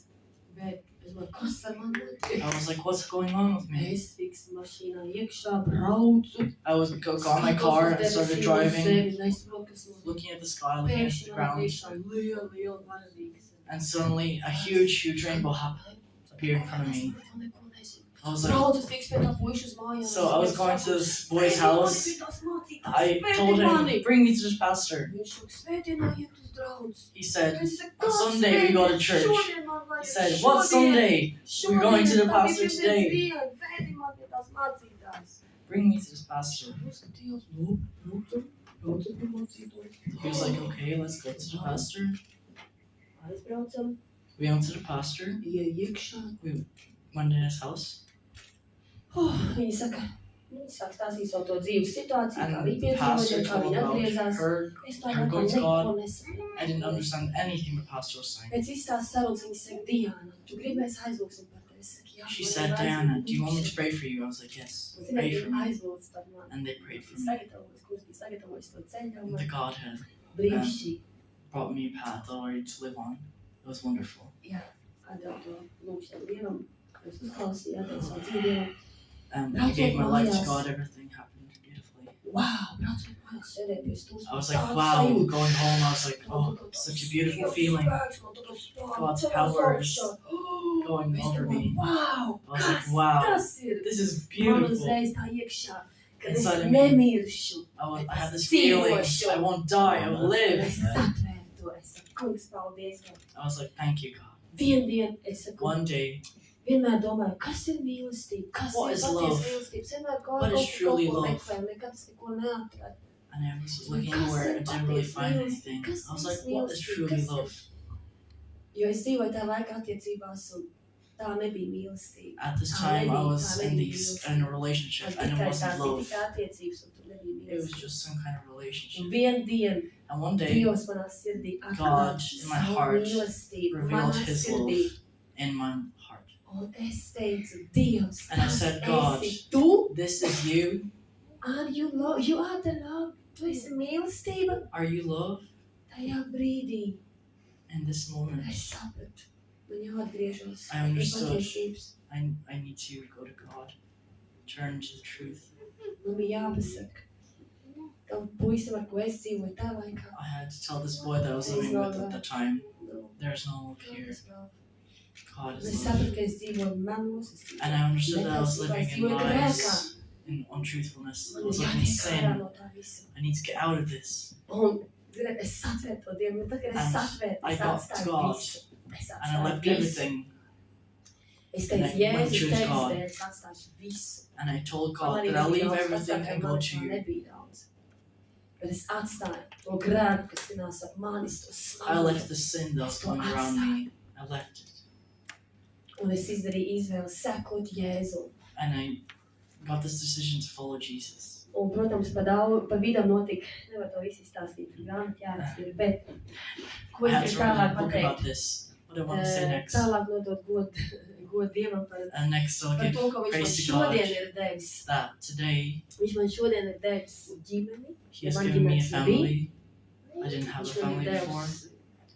bet es domāju, kas ar mani notiek? I was like, what's going on with me? Es fiks mašīnā iekšā braucu. I was got in my car and started driving, Nesaprotu, looking at the sky, looking at the pēkšņi man ground, priekšā liela varavīgs. and suddenly a huge rainbow appeared in front of me. I was like, Draudze fiks pie tā puiša uz mājām. so I was going to this boy's house. I told him, bring me to this pastor. Viņš saka, svētdienā iet uz draudzi. He said, Es saku, on "Kāds Sunday we go to svētdien? church." Šodien man vajag, He said, what šodien, Sunday? We're going to the šodien, pastor tā bija today. pirmdienas diena, Svētdien man pie tās mācītājs. Bring me to this pastor. Es skatījos, nu, tur pie mācītājs. He was like, okay, let's go to the pastor. Aizbraucam, We went to the pastor, ieej iekšā. went in his house, Viņi saka, viņi sāk stāstīt savu to dzīves situāciju, kā and viņi the pastor piedzīvoja, kā told viņi about atgriezās. her. Es tā her laikā going to neko God. nesaprotu. I didn't understand anything the pastor was saying. Pēc izstāsta sarunas viņa saka, Diana, tu gribi mēs aizlūksim par tevi? Es saku, jā, She man said, ir Diana, do you want me aizlūgums. to pray for you? I was like, yes, Un zini, pray viņi for me. aizlūdz par mani. And they prayed for Viņi me. sagatavojas, kurš bija sagatavojis to ceļu, un The man Godhead brīnišķīgi. brought me a path already to live on. It was wonderful. Jā, atdevu to lūkšanu Dievam, es uzklausīju, atdevu savu dzīvi Dievam. I gave my life to God. Everything happened beautifully. Wow, braucot mājās, sēdēt pie stūres. I was like, wow. Going home, I was like, oh, such a beautiful feeling. God's power is going over me. Wow, I was like, wow, tas ir? this is Man beautiful. uzreiz tā iekšā, kad es Inside of me. nemiršu. I had this feeling. I won't die. I will live. Es satvēru to, es saku, kungs, paldies. I was like, thank you, God. Vienu dienu, es saku, One day, vienmēr domāju, kas ir mīlestība, kas What ir is patiesa love? mīlestība. Es vienmēr What is truly love? meklēju, nekad es neko neatradu. and I was looking everywhere. I didn't really find anything. I was like, what is truly love? Jo es dzīvoju tā laika attiecībās, un tā nebija mīlestība. At this time, I was in a relationship, and it Tikai wasn't tās love. tikai attiecības, un tur nebija It was mīlestība. just some kind of Un relationship. vienu dienu And one day, Dievs manā sirdī God atklāja in my savu heart mīlestību revealed manā His sirdī. love in my heart. Un es teicu, Dievs, And I kas said, God, esi tu? this is you. Are you love? You are the love. Tu esi mīlestība. Are you love? Tajā brīdī In this moment, es sapratu. Man jāatgriežas I understood. pie patiesības. I need to go to God, turn to the truth. Man bija jāpasaka. Tam puisim, ar ko es dzīvoju tā laikā. I had to tell this boy that I was living with at the time, No, there's no love here. Dievs love. God Un is es love. sapratu, ka es dzīvoju melos. Es dzīvoju And I understood that I was living in lies. in untruthfulness. I Man was ir living in jātiek ārā sin. no tā visa. I need to get out of this. Un, ziniet, es satvēru to Dievu, un tad, kad es And satvēru, I es got atstāju God. visu. Es And I atstāju left visu. everything. Es and I teicu, went Jēzus, to tevis God. dēļ es atstāšu visu. And I told Man God arī that I'll leave nebija daudz everything vecākiem, and go man to tā you. nebija daudz. Bet es atstāju to grēku, kas tinās ap manis, to I smagu. left the sin that was going around me. I left it. Un es izdarīju izvēli sekot Jēzu. And I got this decision to follow Jesus. Un, protams, pa vidam notika, nevar to visu izstāstīt, tur grāmatu jāraksta, bet ko I es had gribu to write tālāk a book about pateikt? this. What I want to say next. Tālāk nodot godu Dievam par And next I'll to, give ko viņš man praise to God šodien ir devis. that today Viņš man šodien ir devis ģimeni. He has Man given me a ģimenes nebija. family. I didn't have a Viņš man family ir before. devis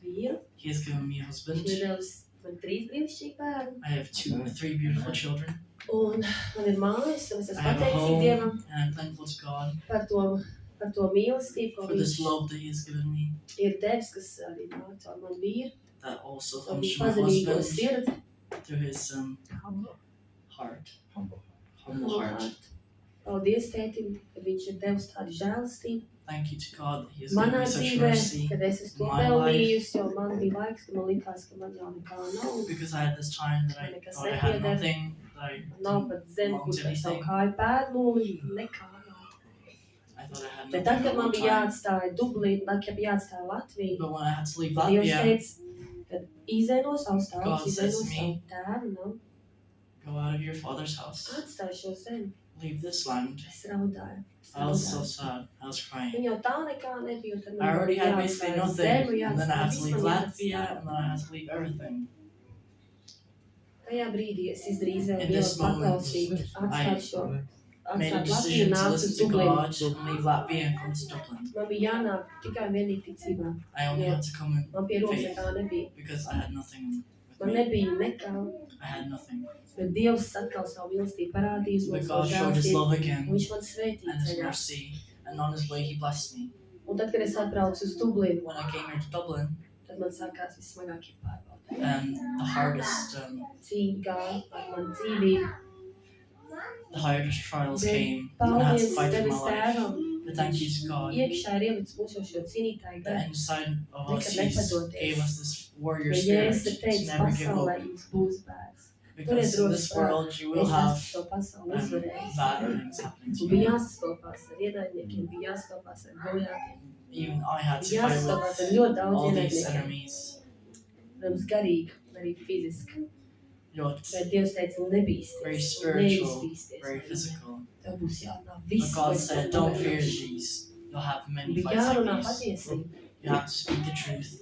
vīru. He has given me a husband. Viņš ir devis man 3 brīnišķīgi bērni. I have 3 beautiful children. Un man ir mājas, un es I esmu have a pateicīga home Dievam and I'm thankful to God par to mīlestību, ko for this viņš love that He has given me. ir devis, kas arī nāk caur manu vīru. That also Caur comes viņa from my pazemīgo husband sirdi. through his heart, Humble. humble heart. Paldies tētim, ka viņš ir devis tādu žēlastību. Thank you to God that He has given Manā me such dzīvē, mercy kad es esmu to my pelnījusi, jo man bija laiks, ka man likās, ka man jau nekā nav. because I had this time that I thought I had nothing, that I Nav didn't pat zem, belong kur to ar savu anything. kāju pēdmūli, nekā nav. I thought I had Bet nothing tad, at kad man one bija time. jāatstāja Dublīna, kad bija jāatstāja Latviju, But when I had to leave Dievs Latvia, teica, kad izēj no savas God tautas, izēj says no to me, savu tēvu, nu, go out of your father's house, atstāj šo zemi. leave this land. Es raudāju. Es I was so raudāju. sad, I was crying. Viņa jau tā nekā nebija, un tad I man already bija had basically jāatstāj nothing, zemi, and then I jāatstāj had to leave viss, man Latvia, jāatstāj. and then I had to leave everything. Tajā brīdī es izdarīju izvēli In this Dievam moment, paklausīt, atstāt šo, Made a atstāt Latviju, decision to nākt uz listen to Dublinu. God and leave Latvia and come to Dublin. Man bija jānāk tikai un vienīgi ticībā. I only had to come in Man pie rokas nekā nebija. because I had nothing with Man me. nebija nekā, I had nothing. bet Dievs atkal savu mīlestību parādījis, man But savu God showed His žēlastību, love un again viņš man svētīja and His ceļā. mercy, and on His way He blessed me. Un tad, kad es atbraucu uz Dublinu, When I came here to Dublin, tad man sākās vissmagākie pārbaudījumi. and the hardest Cīņa gāja ar manu dzīvību. trials Bet came, and I had to paldies fight for Debes my life. tēvam. But thank you to God Iekšā ir ielicis mūsu šo cīnītāju that garu. inside of us Nekad He nepadoties. gave us this warrior Jo spirit Jēzus ir to teicis, never give pasaulē up. jums būs bērs. Because in this world you will Es have esmu šo pasauli uzvarējis. bad things happening to Un bija you. jāsastopās ar ienaidniekiem, bija jāsastopās ar Goljātiem. Even I had to Bija fight jāsastopās ar with ļoti daudz all these ienaidniekiem. enemies. Protams, garīgi, arī fiziski. Lord, Bet Dievs teica, nebīsties. very spiritual, neizbīsties. very physical. Tev būs jārunā But viss, God ko es said, tev don't fear pavēlēšu. these. You'll have many Bija fights jārunā like these. patiesība. You have to speak the truth.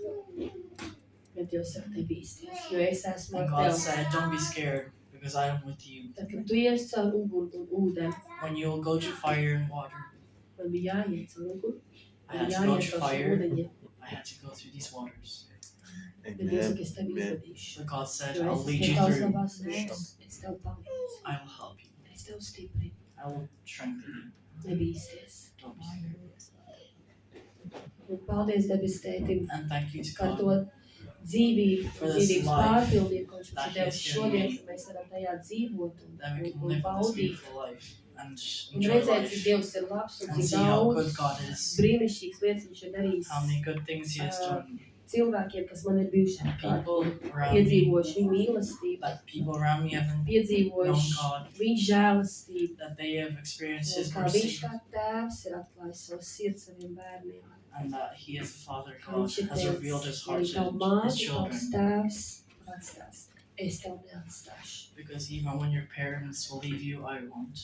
Bet Dievs saka, nebīsties, jo es esmu And ar God tevi. said, don't be scared because I am with you. Tad, kad tu ies caur uguni un ūdeni, When you will go to fire and water, man bija jāiet caur uguni, I man had bija to go jāiet to caur šiem fire. ūdeņiem. I had to go through these waters. Bet Dievs saka, es tevi izvedīšu. But God said, Jo I'll es lead esmu you tavs through. labās rokas, es tev palīdzu, I will help you. es tev stiprinu, I will strengthen nebīsties. you. Don't be scared. Un paldies debes tētim And thank you to par God to dzīvību, For this dzīvības life pārpildību, ko viņš that mums ir He devis has given šodien, me. ka mēs varam tajā dzīvot that we can un live this baudīt. beautiful life and Un enjoy redzēt, life cik Dievs ir labs un and cik see how good daudz God is, brīnišķīgas lietas viņš ir darījis how many good things He has done. cilvēkiem, kas man ir bijuši apkārt, People around me, piedzīvojuši viņa mīlestību, that people around me haven't known piedzīvojuši God, viņa žēlastību, that they have experienced un His kā viņš mercy, kā tēvs ir atklājis savu sirds saviem bērniem. and that He as the Father Kā God viņš ir has revealed His teicis, heart ja tavu to His māti, tavs children. tēvs atstās, es tev neatstāšu. Because even when your parents will leave you, I won't.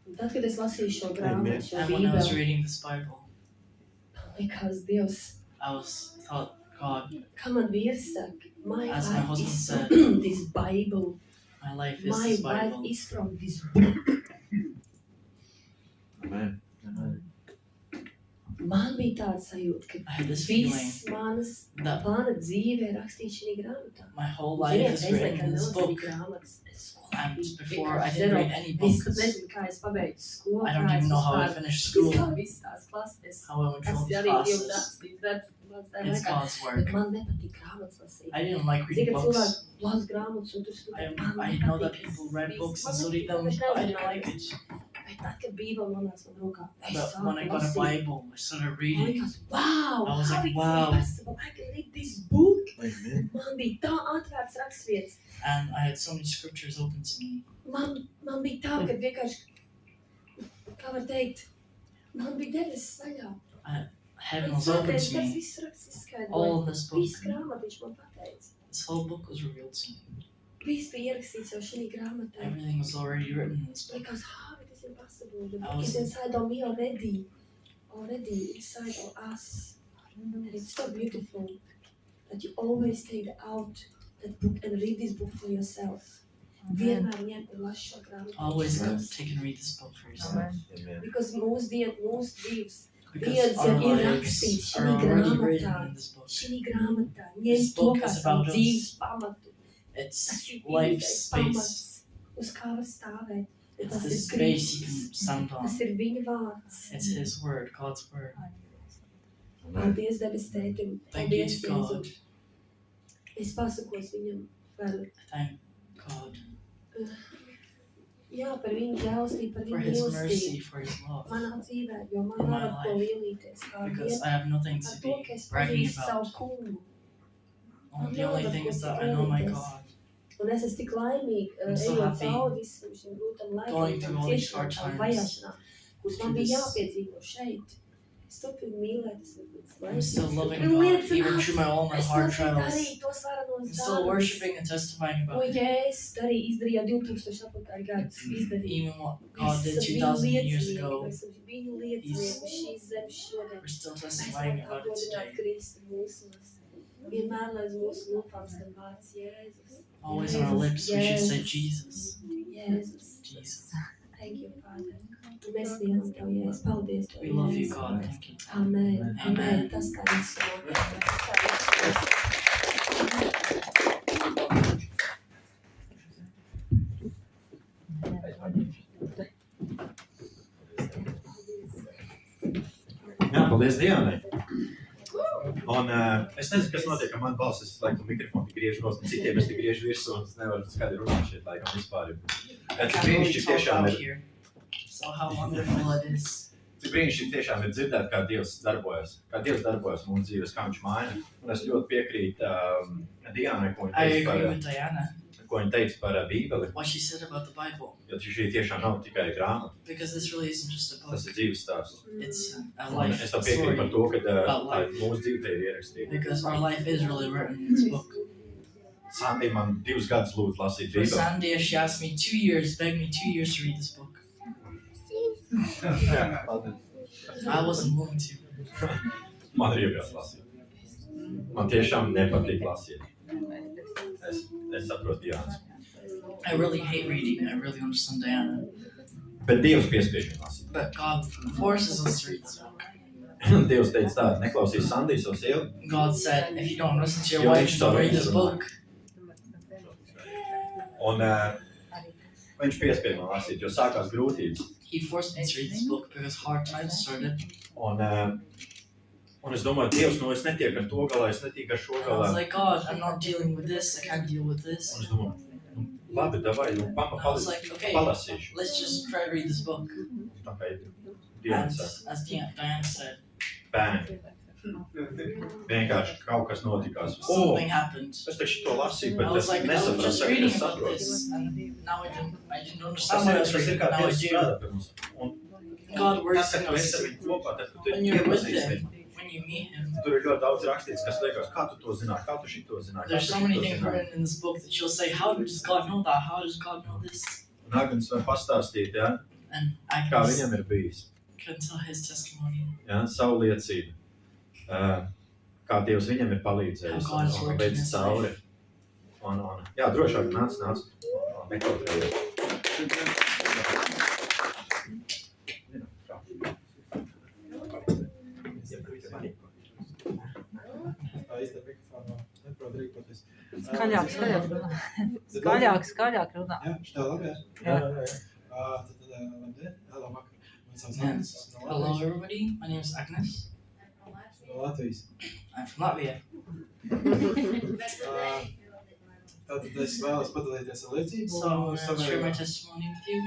Un tad, kad es lasīju šo grāmatu, šo And when I was bībeli, reading this Bible, likās Dievs, I thought, God, kā man vīrs saka, my As my life husband is said, from this Bible. my life is My this life Bible. is from this book. Amen. Man bija tāds sajūta, ka I had this feeling viss that mana dzīve ir rakstīts šī grāmatā. my whole life Ziniet, is es written nekad in this nelasīju book. grāmatas. Es And biju before I vienkārši didn't zero. read any Es books. pat nezinu, kā es pabeidzu skolu, I don't even know how I finished school, Kā viss tās klases. how I went through all Es these arī Dievu classes. rakstīju, redzu, It's God's bet work. man nepatīk grāmatas lasīt. I didn't like Zini, reading ka books. cilvēki lasa grāmatas un tur studē. Man I know that nepatīk. people read Es- books man and studied nepatīk, them, es but I nezinu, didn't like it. Bet tad, kad Bībele nonāca man rokā, es But when I sāku got a lasīt. Bible, I started Man reading. likās, wow, I was how like, is wow. it possible? I can read this book. Amen. Man bija tā atvērts rakstvietas. And I had so many scriptures open to me. Man bija tā, ka vienkārši, kā var teikt, man bija debesis vaļā. Heaven was open Tas to me. viss raksts izskaidroja. All in this book. Viss grāmata viņš man pateica. This whole book was revealed to me. Viss bija ierakstīts jau šī grāmatā. Everything was already written in this book. Because how it is impossible. The I book was- is inside of me already inside of us. And it's so beautiful that you always take out that book and read this book for yourself. Vienmēr ņem un las šo grāmatu. Always go yourself. take and read this book for yourself. Amen. Because mūsu dzīves Because Dievs our jau ir lives rakstīts are šī already written grāmatā. in this book. Šī grāmatā This ņem to book kā is savu about us. dzīves pamatu. It's Tas ir life's dzīves space. pamats, uz kā var stāvēt. It's Tas the ir space you Kristus. can stand on. Tas ir viņa vārds. It's His word, God's word. Paldies, debes tētim. Thank you Paldies, to God. Jēzu. Es pasakos viņam vēl. Thank God Jā, par viņu žēlstību, par for viņu His mercy, mīlestību. for His love. Manā dzīvē, jo man In my nav ar ko life. lielīties. Kā Because vien I have nothing ar to to, be ka es bragging pazīstu savu about. kungu. The only thing is that I know my God. Un es esmu tik laimīga, I'm so ejot happy cauri visam šim grūtam laikam, going tam through all these ciešanām, hard tam times, vajāšanām, kuras man through bija this. jāpiedzīvo šeit. Es turpinu mīlēt, es I'm still loving turpinu God, even liecināt. through all my Es hard turpinu trials. darīt tos varenos I'm still darbus. worshiping and testifying Ko about Him. Jēzus izdarīja 2000 atpakaļ gadus. Izdarīja. Even what God did Mēs esam 2,000 viņu years liecinieki, ago, mēs esam viņu liecinieki uz šīs zemes šodien. we're still Mēs testifying varam about it atgodināt today. Kristu mūsos. Vienmēr, lai uz mūsu lūpām skan vārds Jēzus. Always on our lips, we should say Jēzus. Jesus. Jēzus. Jesus. Thank you, Father. Mēs mīlam Tev, Jēzus. Paldies Tev, We love you, Jēzus. God. Thank you. Amen. Amen. Amen. Tas kā viņš Jā, paldies Dievai. Un es nezinu, kas notiek ar manu balsi. Es laikam mikrofonu griežu nost, un citiem es tik griežu virsū, un es nevaru skaidri runāt šeit laikam vispār. Bet cik brīnišķīgi tiešām ir, here. So how wonderful it is. cik brīnišķīgi tiešām ir dzirdēt, kā Dievs darbojas mūsu dzīves, kā viņš maina. Un es ļoti piekrītu Dianai, ko I viņa agree with Diana, teica par Bībeli, what she said about the Bible, jo šī tiešām nav tikai grāmata, because this really isn't just a book. tas ir dzīves stāsts. It's a Un life es tev piekrītu par story, to, ka about life. mūsu dzīve te ir ierakstīta. because our life is really written in this book. Sandi man 2 gadus lūdzu lasīt For Bībeli. Sandia, she asked me 2 years, begged me 2 years to read this book. Jā, paldies. I wasn't willing to. Man ir iebilst lasīt. Man tiešām nepatīk lasīt. Es saprotu Diānas. I really hate reading. I really understand Diana. Bet Dievs piespiež viņu lasīt. But God forces us to read this book. Dievs teica tā, neklausīs Sandiju savu sievu. God said, if you don't listen to your Jo wife, viņš you don't read savu this runā. book. Un viņš piespiež man lasīt, jo sākās grūtības. He forced me to read this book because hard times started. Un es domāju, Dievs, es netieku ar to galā, es netieku ar šo And I galā. was like, God, I'm not dealing with this. I can't deal with this. Un es domāju, labi, davai, And I was like, okay, palasīšu. let's just try to read this book. Tā kā And Diana saka, as Diana said, bēni. Vienkārši kaut kas notikās. something happened. Es taču to lasīju, I bet was es like, I was nesapratu, just tagad reading es about saprotu. this, and now I didn't Tas understand what I was ir reading, kā but now I Dievs do. strādā pie mums. Un God tas, works ka in tu esi us ar viņu kopā, tad tu when you're with iepazīsti. Him, when you meet Him. Tur ir ļoti daudz rakstīts, kas liekas, kā tu to zināji, kā tu šito zināji, kā There's tu so many šito things zināji. written in this book that you'll say, how does God know that? How does God know this? Un Agnes var pastāstīt, ja, And kā Agnes viņam ir bijis, can tell his testimony. ja, savu liecību, kā Dievs viņam ir palīdzējis How God is un working veids in his cauri. Jā, drošāk nāc. Nekautrējies. Tā īsti mikrofonu neprot rīkoties. Skaļāk runā. Jā, šitā labi, jā? Tad, labdien, hello, vakar. Man sauc Agnes, esmu no Hello Latvijas. everybody, my name is Agnes. No Latvijas. I'm from Latvia. Tātad es vēlos padalīties ar liecību. So I'm going to share my testimony with you.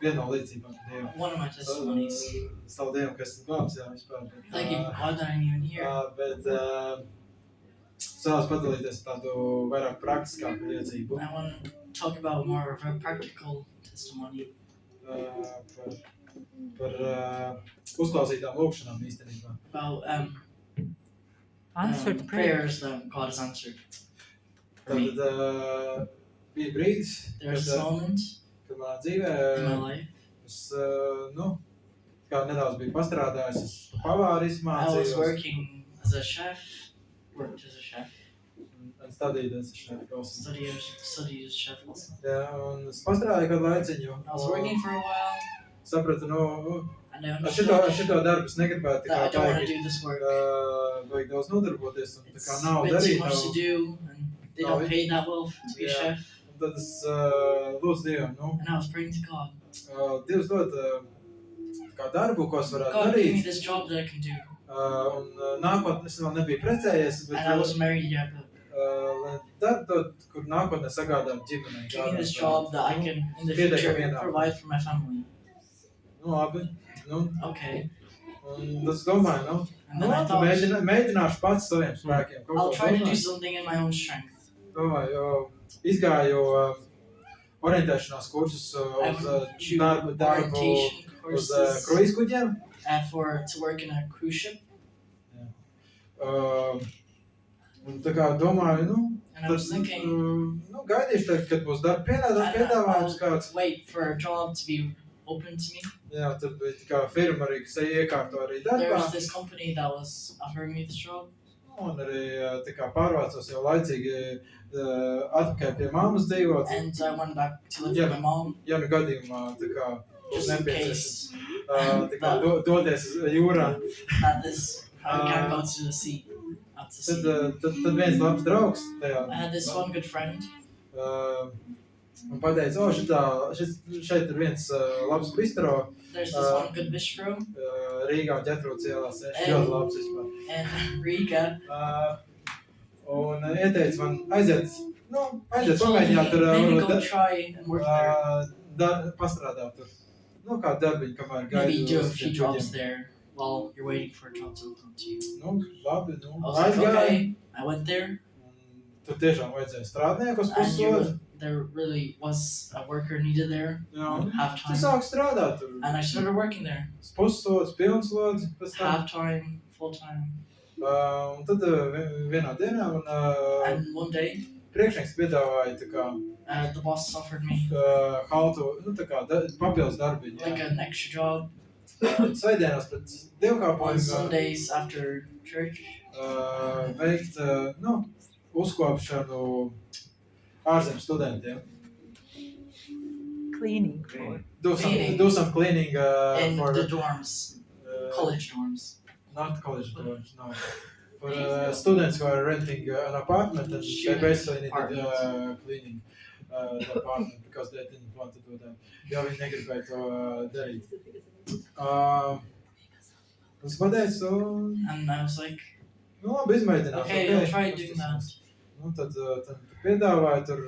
viena no liecībām par Dievu. One of my testimonies. Savu Dievu, kas ir glābs, jā, vispār. Thank you, God, that I'm even here. Bet savās padalīties tādu vairāk praktiskāku liecību. I want to talk about more of a practical testimony. Par uzklausītām lūkšanām īstenībā. About Answered prayer. prayers that God has answered. For me. Tad bija brīdis, There's this moment kad manā dzīvē in my life. es, kā nedaudz biju pastrādājis, es pavāru I was izmācījos working as a chef, worked as a chef, un stādīju es šeit klausīt. studied as chef also. Jā, un es pastrādāju kādu laiciņu. I was working for a while, Sapratu, and I ar understood šito darbu es negribētu that I don't want to baigi, do this work. baigi daudz nodarboties, un tā It's kā a nav bit too darīt much to nav. do, and they No, don't pay that well to be a Yeah. chef. Un tad es lūdzu Dievam, And I was praying to God, Dievs dod kā darbu, ko es varētu God, give me darīt. this job that I can do. Un nākotnē es vēl nebiju precējies, bet And I wasn't married yet, but lai darbu dod, kur nākotnē sagādāt ģimenei. give me this job that I can, in the Pietiekami future, ienākumi. provide for my family. Nu, labi. Nu, Okay. un es domāju, And then I nu, thought, mēģināšu pats saviem spēkiem. Kaut I'll ko try to do domāju. something in my own strength. Domāju, izgāju orientēšanās kursus I uz went to darbu orientation uz courses kruīzkuģiem. to work in a cruise ship. Un tā kā domāju, And I was thinking, gaidīšu, kad būs darba and piedāvājums I'll kāds. wait for a job to be open to me. Jā, tad bija tā kā firma arī, kas iekārto arī darbā. There was this company that was offering me this job. Un arī tā kā pārvācos jau laicīgi atpakaļ pie mammas dzīvot. And I went back to live with my mom, Ja nu gadījumā tā kā just in nepieciešams case tā kā doties uz jūrā. that this I can't go to the sea. Out to sea. Tad viens labs draugs tajā I had this one good friend, un pateica, šeit ir viens labs bistro there's this one good bistro Rīgā un Ģetrūdas ielās. Ļoti labs vispār. in Riga. Un ieteica man aiziet He told me, pamēģināt tur maybe go varbūt try and work there. pastrādāt tur. Kā darbiņu, kamēr Maybe gaidu do a uz few tiem jobs kuģiem. there while you're waiting for a job to come to you. Labi, I was like, aizgāju. okay. I went there, Tur tiešām vajadzēja strādniekus and pusslodzi. there really was a worker needed there, Jā. half Tu time. sāki strādāt tur. And I started working there, Pusslodzi, pilnslodzi, pēc tam. half time, full time. Un tad vienā dienā man And one day, priekšnieks piedāvāja tā kā the boss offered me haltu, tā kā papildus darbiņu. like an extra job Svētdienās pēc on dievkalpojuma Sundays after church. veikt, uzkopšanu ārzemju studentiem. Cleaning. Cleaning. Do some cleaning In for the dorms, college dorms. not college dorms, no. For students who are renting an apartment and they Student basically needed apartment. cleaning the apartment because they didn't want to do that. Jā, viņi negribēja to darīt. Es pateicu, And I was like, labi, izmēģināšu. okay, I'll try doing that. Tad piedāvāja tur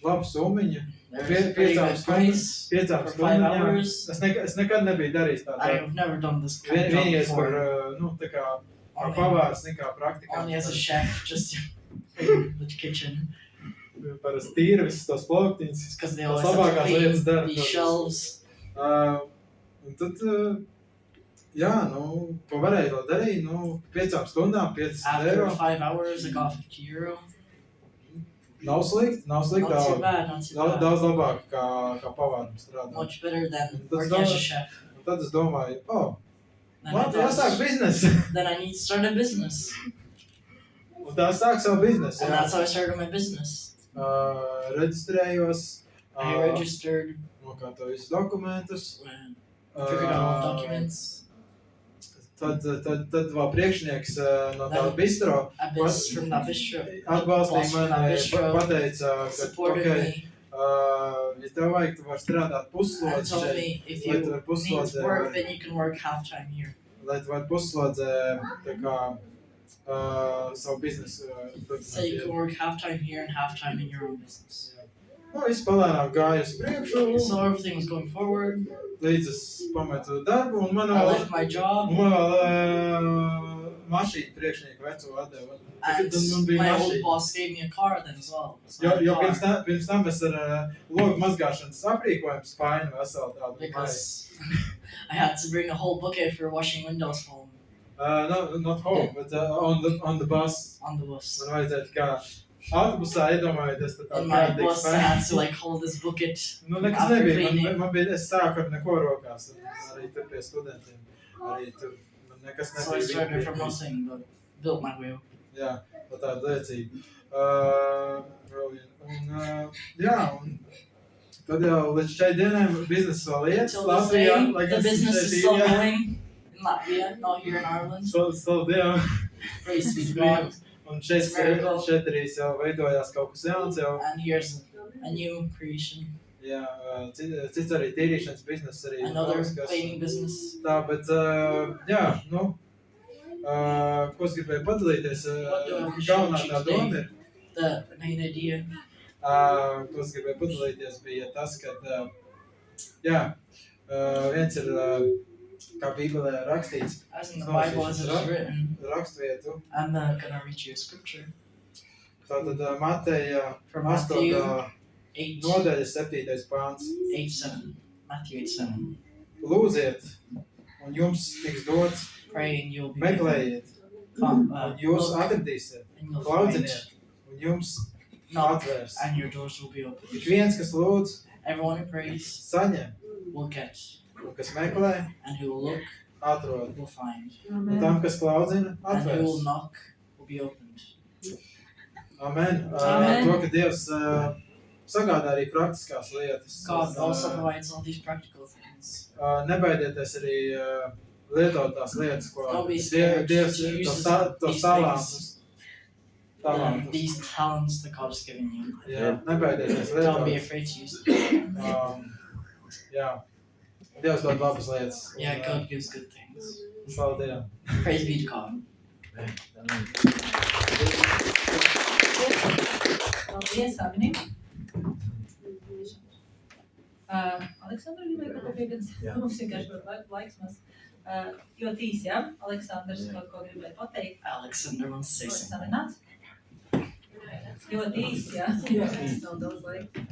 labu summiņu. There's a pretty good price. 5 For 5 hours. Es nekad nebiju darījis tādu. I've never done this kind of job Vienīgais par, before. tā kā Only- pavārs, nekā praktikā. Only as a chef, just in the kitchen. Parasti tīra visas tos plauktiņas. Because they Tas always have to labākās lietas clean dara. these shelves. Un tad, ko varēja to darīt, 5 stundām, 50 After eiro. 5 hours, I got €50. Nav slikti, Not too bad, not too bad. Daudz labāk kā pavāram strādāt. Much better than Tas working as a daudz- chef. Un tad es domāju, Then I man jāsāk thought, biznesu. then I need to start a business. Un tā sāk savu biznesu. And that's how I started my business. Reģistrējos, I registered, nokārtoju visus dokumentus. figured out all documents, Tad vēl priekšnieks no tā bistro from that bistro, atbalstīja boss from that mani, bistro pateica, ka, supported me ja tev vajag, tu vari strādāt and puslodzi told šeit, me if lai you tu vari need puslodzē, work, then you can work half time here. lai tu vari puslodzē, tā kā, savu biznesu So you can turpināt. work half time here and half time in your own business. Viss palēnām gāja uz priekšu, So everything was going forward. līdz es pametu darbu, un man I vēl, left my job. Mašīnu priekšnieku veco atdeva. And Tad man bija my old mašīna. boss gave me a car then as well. So I Jo, had a jo car pirms tam es ar logu mazgāšanas aprīkojumu spainu veselu tādu. because I had to bring a whole bucket for washing windows home No, not home, but on the bus. on the bus. Man vajadzētu kā autobusā iedomājieties, tad In tādu my kārtīgu bus, I had to spainu. like hold this bucket. Nu, nekas after nebija. cleaning. Man bija, es sāku ar neko rokās. Arī tur pie studentiem. Arī tur man nekas So I nebija. started from nothing, but built my way up. Jā, tā tāda liecība. Vēl viena. Un, jā, un tad jau līdz šai dienai biznesa vēl iet. Till this day, Latvijā, the business is still going in Latvia, not here in Ireland. Slavu Dievam. Praise be to God. Un šeit arī jau veidojās kaut kas jauns jau. And here's a new creation, Jā, cits arī tīrīšanas bizness arī. another daudz kas. cleaning business. Tā, bet, jā, nu, ko es gribēju padalīties, galvenā tā doma ir, The main idea. ko es gribēju padalīties, bija tas, ka, jā, viens ir, kā Bībelē rakstīts, As in the No, Bible, as it's it is written, rakstvietu, I'm gonna read you a scripture tātad Mateja from Matthew 8. 8, nodaļa 7. pāns. 8:7. Matthew 8:7. Lūdziet, un jums tiks dots, Pray and you'll be given. meklējiet, Come, un jūs look atradīsiet, and you'll find. klaudziniet, un jums Knock atvērs. and your doors will be open. Ik viens, kas lūdz, Everyone who prays saņem, will get, un kas meklē, and who will look atrod. will find, Un tam, kas klaudzina, and who will atvērs. knock will be opened. Amen. Amen. To, ka Dievs sagādā arī praktiskās lietas. God also provides all these practical things. Nebaidieties arī lietot tās lietas, ko Don't be scared Dievs to use tos these talantus. These talents that God has given you. Jā, nebaidieties Don't be lietot. afraid to use them. Jā. Dievs dod labas lietas. Yeah, God gives good things. Slavu Dievam. Praise be to God. Paldies, Agni. Aleksandra gribēja kaut ko piebilst? Jā. Mums vienkārši vēl laiks maz. Ļoti īsi, jā? Aleksandrs kaut ko gribēja pateikt. Alexander wants to say something. Aleksandra nāc. Ļoti īsi, jā? Nav daudz laika.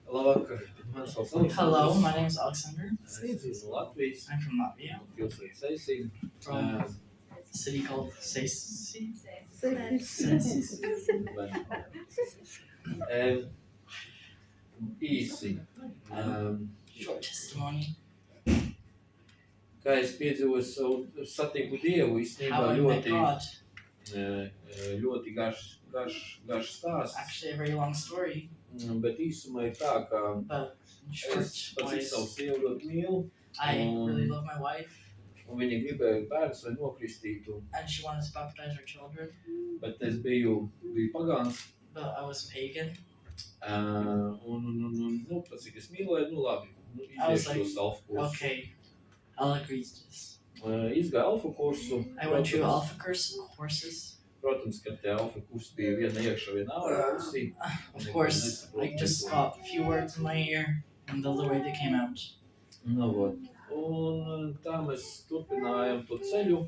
Labvakar, man sauc Aleksandrs. Hello, my name is Alexander. Es esmu Latvijas, I'm from Latvia, pilsēta Seisīga. from a city called Seisi. Īsi. Short testimony. Kā es piedzīvoju savu satiku Dievu, īstenībā How I met God. ļoti garš stāsts. Actually, a very long story, Bet īsumā ir tā, ka but in short es pats wise, savu sievu ļoti mīlu, I really love my wife, un viņa gribēja bērns vai nokristītu, and she wanted to baptize her children, bet es biju pagāns. but I was pagan. Nu, pats, cik es mīlēju, nu labi, I was iziešu to alfa kursu. Okay, I'll agree to this. Izgāju alfa kursu. I went through alpha courses. Protams, ka tie alfa kursi bija viena iekšā, viena ārā kursī. Of course, I just got a few words in my ear, and the other way they came out. Nu, vot. Un tā mēs turpinājām to ceļu,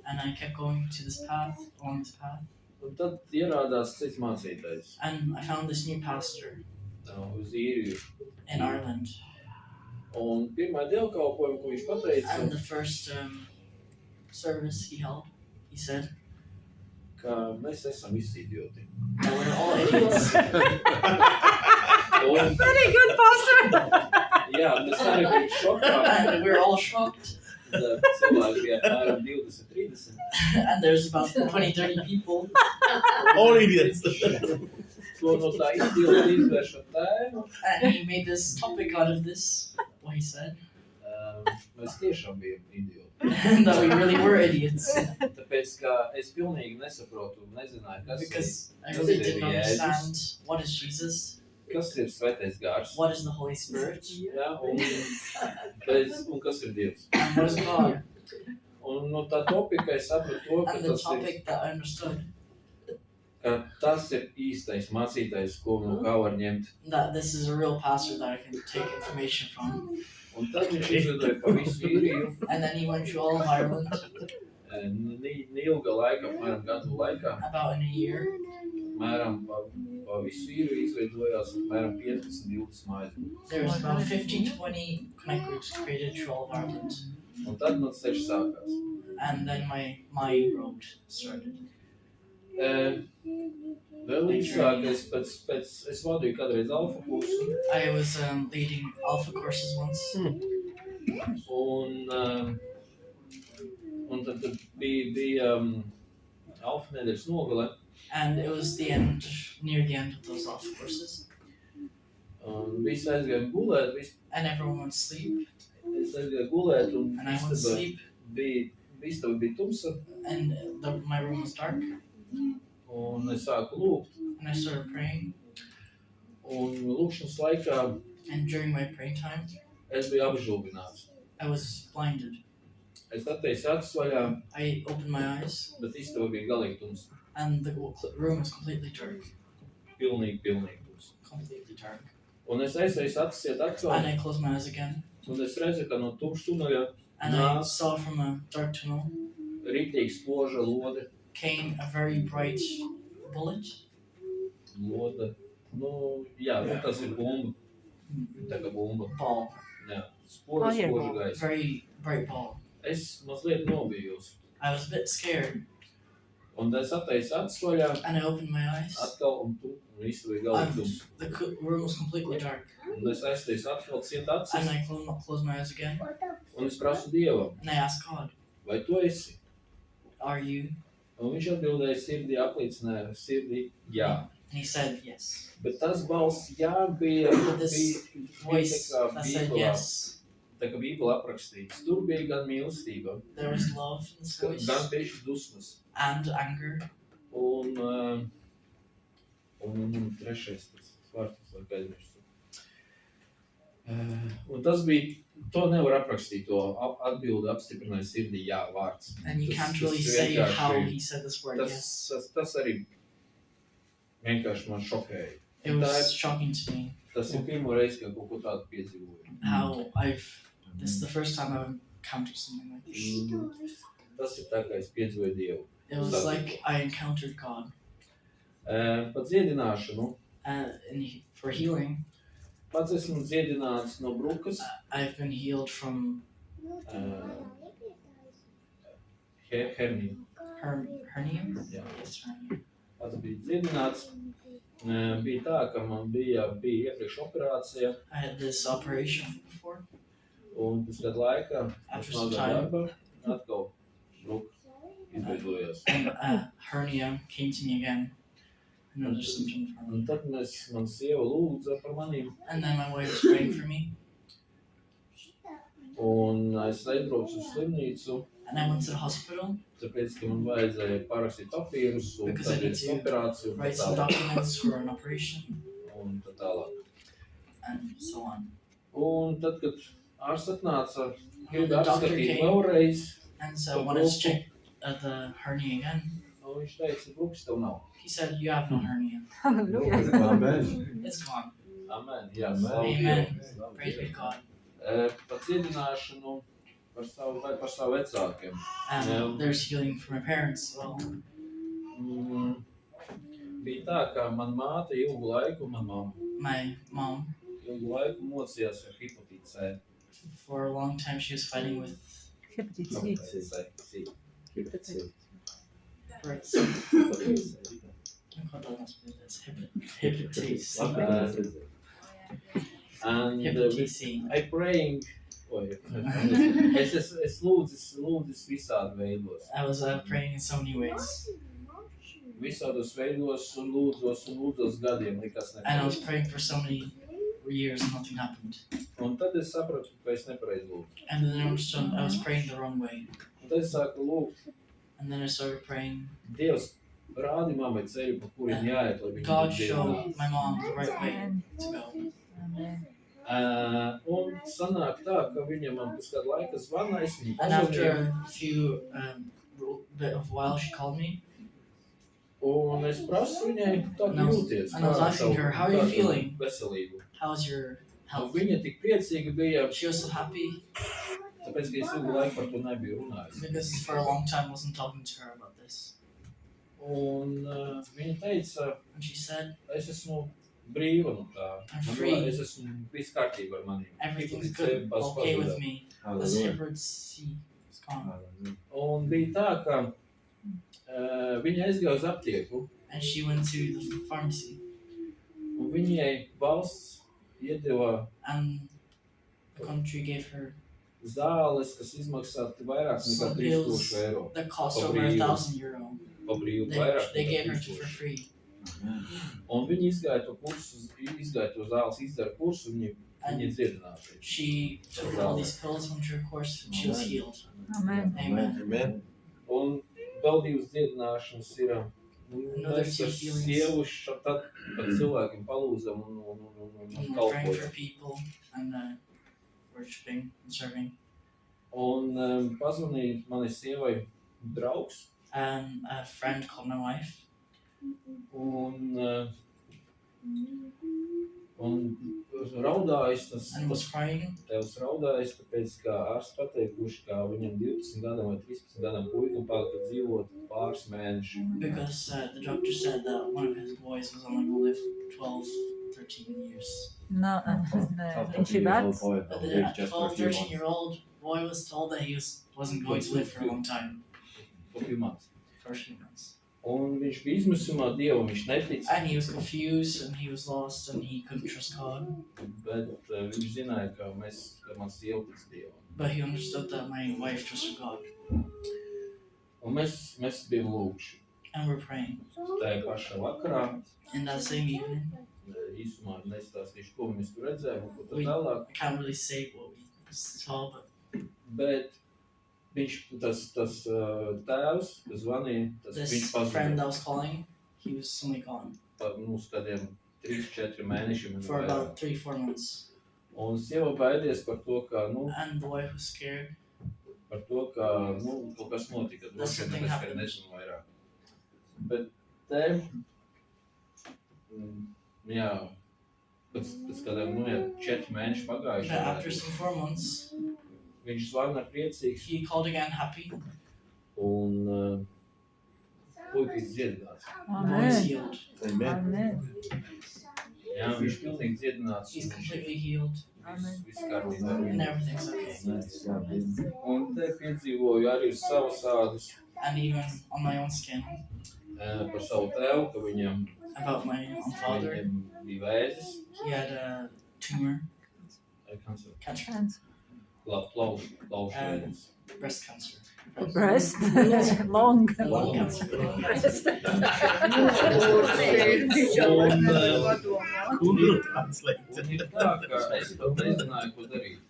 And I kept going to this path, along this path, un tad ierādās cits mācītājs and I found this new pastor uz īriju. in Ireland. Un pirmā dievkalpojuma, ko viņš pateica, And the first service he held, he said ka mēs esam visi idioti. that we're all idiots. Un, Very good, pastor! jā, mēs arī bijām šokā. And we're all shocked. Cilvēki bija apmēram 20, 30. And there's about 20-30 people. All idiots. To no tā idiota izvērša tēmu. And he made this topic out of this, what he said, Mēs tiešām bijām idioti. and that we really were idiots. Tāpēc, ka es pilnīgi nesaprotu un nezināju, Because I really didn't understand what is Jesus, kas ir svētais gars, what is the Holy Spirit, ja, un kas ir Dievs. and what is God. Un no tā topika es sapratu to, ka And the tas ir, topic that I understood, ka tas ir īstais mācītājs, ko no kā var ņemt. That this is a real pastor that I can take information from. Un tad viņš izvedoja pa visu īriju, And then he went through all of Ireland neilga laika, apmēram gadu laikā, about in a year. apmēram pa visu īriju izveidojās apmēram 15-20 mājas. There was about 15-20 connect groups created through all of Ireland. Un tad man ceļš sākās. And then my road started. Vēl īsāk, es vadīju kādreiz alfa kursu, I was leading alpha courses once. Un tad bija alfa nedēļas nogale. And it was near the end of those alpha courses. Visi aizgāja gulēt, And everyone went to sleep. es aizgāju gulēt un And I went to sleep. istaba bija tumsa. And my room was dark. Un es sāku lūgt. And I started praying. Un lūkšanas laikā And during my praying time, es biju apžulbināts. I was blinded. Es atteicu acis vaļā, I opened my eyes. bet istaba bija galīgi tumsa. And the room was completely dark. Pilnīgi tumsa. Completely dark. Un es aizēju acis iet And atkal. I closed my eyes again. Un es redzu, ka no tumšas tuneļa And I saw from a dark tunnel rītīgi spoža lode. came a very bright bullet. Lode. Jā, tas ir bumba. Tā kā bumba. Ball. Jā, spoža gaisa. Very bright ball. Es mazliet nobijos. I was a bit scared. Un es atteicu acis vaļā, And I opened my eyes. atkal un visu bija galīgi tumsa. The room was completely dark. Un es aizteicu atkal ciet And acis. I closed my eyes again. Un es prasu Dievam, And I asked God, vai tu esi? are you? Un viņš atbildēja sirdī, apliecināja sirdī, jā. And he said, yes. Bet tas balss jā bija This voice that said yes. Tā kā Bībelē aprakstīts. Tur bija gan mīlestība, There was love in this voice. gan tieši dusmas. And anger. Un trešais tas vārds, var aizmirst. Un tas bija, to nevar aprakstīt, to atbildi apstiprināja sirdī, jā, vārds. And you can't really Tas say vienkārši- how he said this word, yes. Tas arī vienkārši man šokēja. It was shocking to me Tas ir pirmo reizi, ka kaut ko tādu piedzīvoju. how this is the first time I've encountered something like this. Tas ir tā, kā es piedzīvoju Dievu. It was like I encountered God. Pa dziedināšanu. For healing, Pats esmu dziedināts no brukas, I've been healed from herniju. hernia. Jā. Yes, hernia. Pats bija dziedināts. Bija tā, ka man bija iepriekš operācija, I had this operation before. un pēc kāda laika, After pēc some mazā time. darba, atkal bruka izveidojās. And hernia came to me again. Another symptom for me. Un tad man sieva lūdza par manīm, And then my wife was praying for me. un es aizbraucu uz slimnīcu, And I went to the hospital, tāpēc, ka man vajadzēja parakstīt papīrus, un Because I tad need ir to operācija, un tā write some tālāk. documents for an operation, Un tā tālāk. and so on. Un tad, kad ārsts atnāca, When gribēja the doctor apskatīt came, vēlreiz, and so I wanted to check the hernia again. un viņš teica, brukas tev nav. He said, you have no hernia. Amen. It's gone. Amen, jā, Amen. slavu Amen. Dievu, slavu Praise be Dievu. to God. Par dziedināšanu par savu vecākiem. And Yeah. there's healing for my parents as well. Bija tā, ka man māte ilgu laiku, man mamma, My mom, ilgu laiku mocījās ar hepatītu C. for a long time, she was fighting with Hepatītu C. birds. Hepatitis C. And Hepatitis C. I praying, es lūdzu visādi veidos. I was praying in so many ways. Visādos veidos un lūdzos gadiem, likās And I was nepareizi. praying for so many years and nothing happened. Un tad es sapratu, ka es nepareizi lūdzu. And then I understood I was praying the wrong way. Un tad es sāku lūgt, And then I started praying, Dievs, rādi mammai ceļu, pa kuriem jāiet, lai viņa God, būtu show dziedināta. my mom the right way to go. Un sanāk tā, ka viņa man pēc kāda laika zvana, es viņu And after pazvanīju, a few bit of while, she called me. un Un es prasu viņai, kā tu jūties, And I was asking her, how are you feeling? Veselību. How's your Un health? viņa tik priecīga bija, She was so happy tāpēc, ka es ilgu laiku par to nebiju runājis. because for a long time I wasn't talking to her about this. Un viņa teica, And she said, es esmu brīva no tā. I'm free. Es esmu viss kārtībā ar maniem. Everything's Tik good, sevi okay with pazudāt. me. The Hallelujah. Shepherd's sea is gone. Un bija tā, ka viņa aizgāja uz aptieku, And she went to the pharmacy. un viņai valsts iedeva And the country gave her zāles, kas izmaksātu vairāk nekā some 3000 pills eiro. that cost For over brīvu. €1,000. Pa brīvu vairāk They nekā gave her to for 3000. free. Un viņi izgāja to kursu, izgāja to zāles, izdara kursu, viņa dziedināja. She took all these pills, went through a course, and she was healed. Amen. Amen. Amen. Un vēl divas dziedināšanas ir. Another Mēs two ar healings. sievu tad par cilvēkiem palūdzam un And we're praying for kalpojam. people and worshiping and serving. Un pazvanīja manai sievai draugs. And a friend called my wife. Un raudājis tas And was crying tevs raudājis, tāpēc, ka ārsts pateikuši, ka viņam 12 gadam vai 13 gadam puikam palika dzīvot pāris mēneši. because the doctor said that one of his boys was only going to live 12, 13 years. No, viņš ir vecs. But the 12, 13-year-old boy was told that he wasn't going to live for a long time, For few months. for a few months. Un viņš bija izmisumā Dievam, viņš netic, And he was confused and he was lost and he couldn't trust God. bet viņš zināja, ka man sieva tic Dievam. But he understood that my wife trusted God. Un mēs bijām lūgši. And we're praying. Tajā pašā vakarā, In that same evening, īsumā nestāstīšu, ko mēs tur redzējām, un ko tad We- tālāk, I can't really say what we saw, but bet tas tēvs, kas zvanīja, viņš this friend pazuda that was calling, he was suddenly gone par mums kādiem 3-4 mēnešiem. un for vairāk. about 3-4 months. Un sieva baidies par to, ka, And the wife was scared. par to, ka, kaut kas notika. That something Tāpēc, ka happened. nezinu vairāk. Bet te, jā, pēc kādiem, 4 mēneši But pagājuši, after some 4 months, viņš zvana priecīgs, he called again happy. un puikas dziedināts. The boy is Amen. healed. Amen. Amen. Jā, viņš pilnīgi dziedināts. He's completely healed. Viss kārtībā. And everything's okay. Un te piedzīvoju arī uz savas ādas And even on my own skin, par savu tēvu, ka viņam about my own father, bija vēzis, he had a tumor, cancer, cancer, plaušu vēzis. breast cancer. Breast. Long. Lung cancer. Breast. Google Translate. Un ir tā, ka es pat nezināju, ko darīt.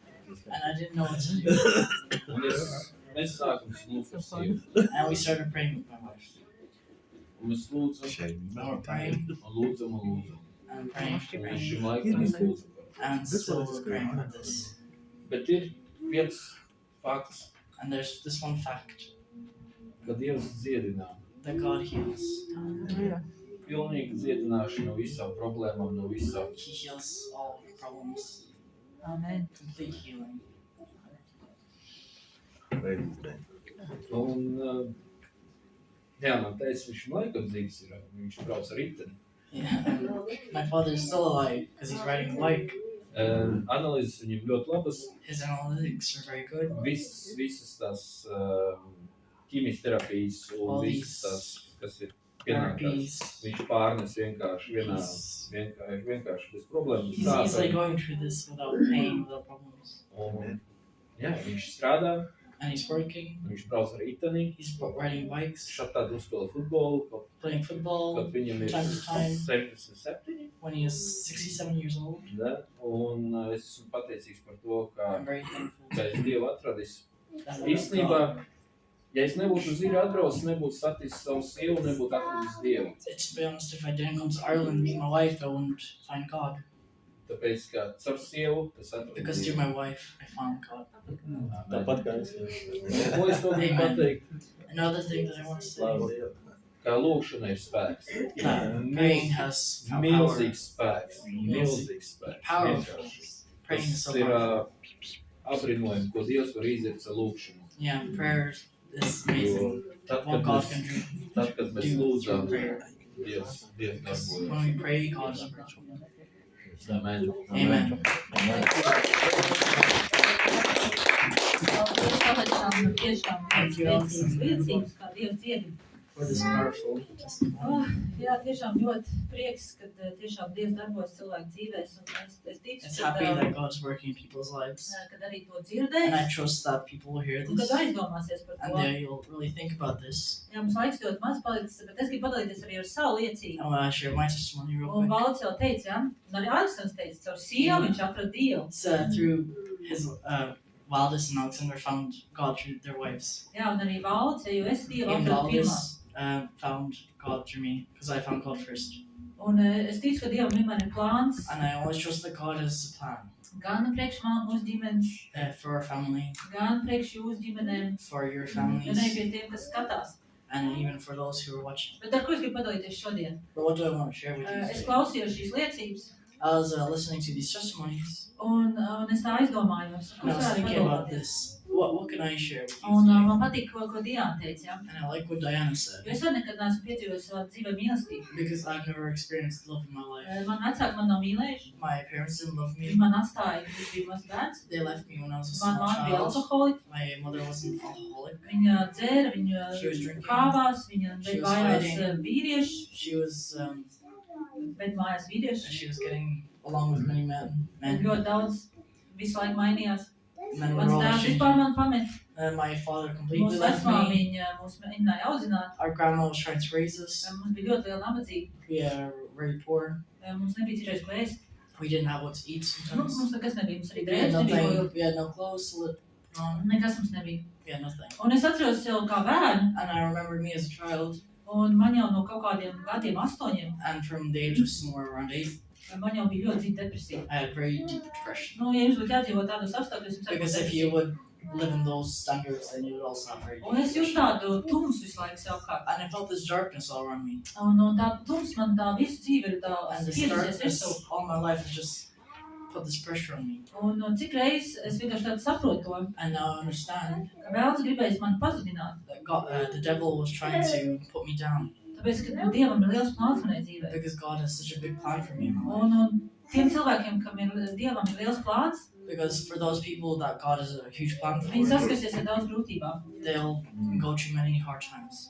And I didn't know what to do. Un mēs sākam lūgt ar sievu. And we started praying with my wife. Un mēs lūdzam, And we're praying un lūdzam. and praying Un līdz šim laikam mēs lūdzam. and still we're praying about this. Bet ir viens fakts, And there's this one fact ka Dievs dziedinā. that God heals. Pilnīga dziedināšana no visām problēmām, no visām. He heals all problems. Amen. Complete healing. Un, jā, man teica, viņš laikam dzīves ir, viņš brauc ar riteni. Yeah. And my father is still alive because he's riding a bike. Analīzes viņam ļoti labas. His analytics are very good. Visas tās ķīmisterapijas un All visas these tās, kas ir pienākās. Therapies. Viņš pārnes vienkārši vienā, He's, vienkārši bez problēmas. he's easily going through this without pain, without problems. Un, jā, viņš strādā, And he's working. viņš brauc ar riteni, He's riding bikes, šatā uzspēlē futbolu, playing football kad viņam ir time to time 77. when he is 67 years old. Da? Un es esmu pateicīgs par to, ka I'm very thankful es Dievu atradis. that Īstenībā, God, ja es nebūtu uz Zīri atbraucis, nebūtu saticis savu sievu, nebūtu atradis Dievu. to be honest, if I didn't come to Ireland and meet my wife, I wouldn't find God. Tāpēc, ka caur sievu es atradu Because through my wife, I found God. Tāpat kā es. Ko es to gribu pateikt? Another thing that I want to say, kā lūkšana ir spēks. Praying has power. Milzīgs spēks. Milzīgs spēks. Power. Vienkārši. Praying is so Tas ir powerful. apbrīnojami, ko Dievs var izdarīt ar lūkšanu. Yeah, prayer is amazing. Tad, What kad God mēs, can do. tad, kad mēs Do lūdzam, through prayer. Dievs darbojas. When we pray, God is working. Amen. Amen. Paldies, Aleksandra, tiešām Thank you, spēcīgas Alexandra. liecības, kā Dievs dziedi. For this powerful testimony. Oh, jā, tiešām ļoti prieks, ka tiešām Dievs darbojas cilvēku dzīvēs. Un es ticu, It's ka, happy that God is working in people's lives. kad arī to And I dzirdēs, trust that people will hear un kad this aizdomāsies par and to. they'll really think about this. Jā, mums laiks ļoti maz palicis, bet es gribu padalīties arī ar savu liecību. I want to share my testimony real Un quick. Valds jau teica, ja? Un arī Aleksandrs teica, caur sievu viņš atrada Dievu. It's through his Wildest and Alexander found God through their wives. Jā, un arī Valds, jo es Dievu Even atradu pirmā. Wildest found God through me because I found God first. Un es ticu, ka Dievam vienmēr ir plāns, And I always trust that God has a plan gan priekš mūsu ģimenes, for our family, gan priekš jūsu ģimenēm, for your gan arī families, pie tiem, kas skatās. and even for those who are watching. Bet ar ko es gribu padalīties šodien? But what do I want to share with you Es today? klausījos šīs liecības, I was listening to these testimonies un es tā aizdomājos, ko and I was varētu thinking about padomāt. this. What can I share with you Un today? man patīk, ko Diana teica, ja? And I like what Diana said Jo es vēl nekad neesmu piedzīvojis savā dzīvē mīlestību. because I've never experienced love in my life. Man vecāki man nav mīlējuši, My parents didn't love me. viņi man atstāja, kad es biju mazs bērns. They left me when I was a Man small māte bija child. alkoholiķa, My mother was an alcoholic. viņa dzēra, viņa She was drinking. kāvās, viņa She bet was mājās fighting. vīrieši, She was bet mājās vīrieši. getting along with many men. Ļoti daudz visu laiku mainījās. Men were Mans all tēvs changing. vispār man pamet. And my father completely Mūsu left vecmāmiņa me. mūs mēģināja audzināt. Our grandma was trying to raise us. Mums bija ļoti liela nabadzība. We are very poor. Mums nebija citreiz ko ēst. We didn't have what to eat sometimes. Mums nekas nebija. Mums arī We had drēbes nebija. nothing. We had no clothes to put on. Nekas mums nebija. We had nothing. Un es atceros jau kā bērnu, And I remember me as a child, un man jau no kaut kādiem gadiem 8, and from the age of somewhere around 8, man jau bija ļoti dziļa depresija. I had very deep depression. Nu, ja jums būtu jādzīvot tādos apstākļos, jums Because if you would live in those standards, then you would also have very deep Un es jūtu depression. tādu tumsu visu laiku sev apkārt. And I felt this darkness all around me. Un tā tums man tā visu dzīvi ir tā And this spiedusies darkness virsū. all my life has just put this pressure on me. Un cik reizes es vienkārši tādu saprotu to, And now I understand ka Vēlns gribējis mani pazudināt. that God, the devil was trying to put me down. Tāpēc, ka Dievam ir liels plāns manai dzīvē. Because God has such a big plan for me in my life. Un tiem cilvēkiem, kam ir Dievam ir liels plāns, Because for those people that God has a huge plan for, viņi saskarsies ar daudz grūtībām. they'll go through many hard times.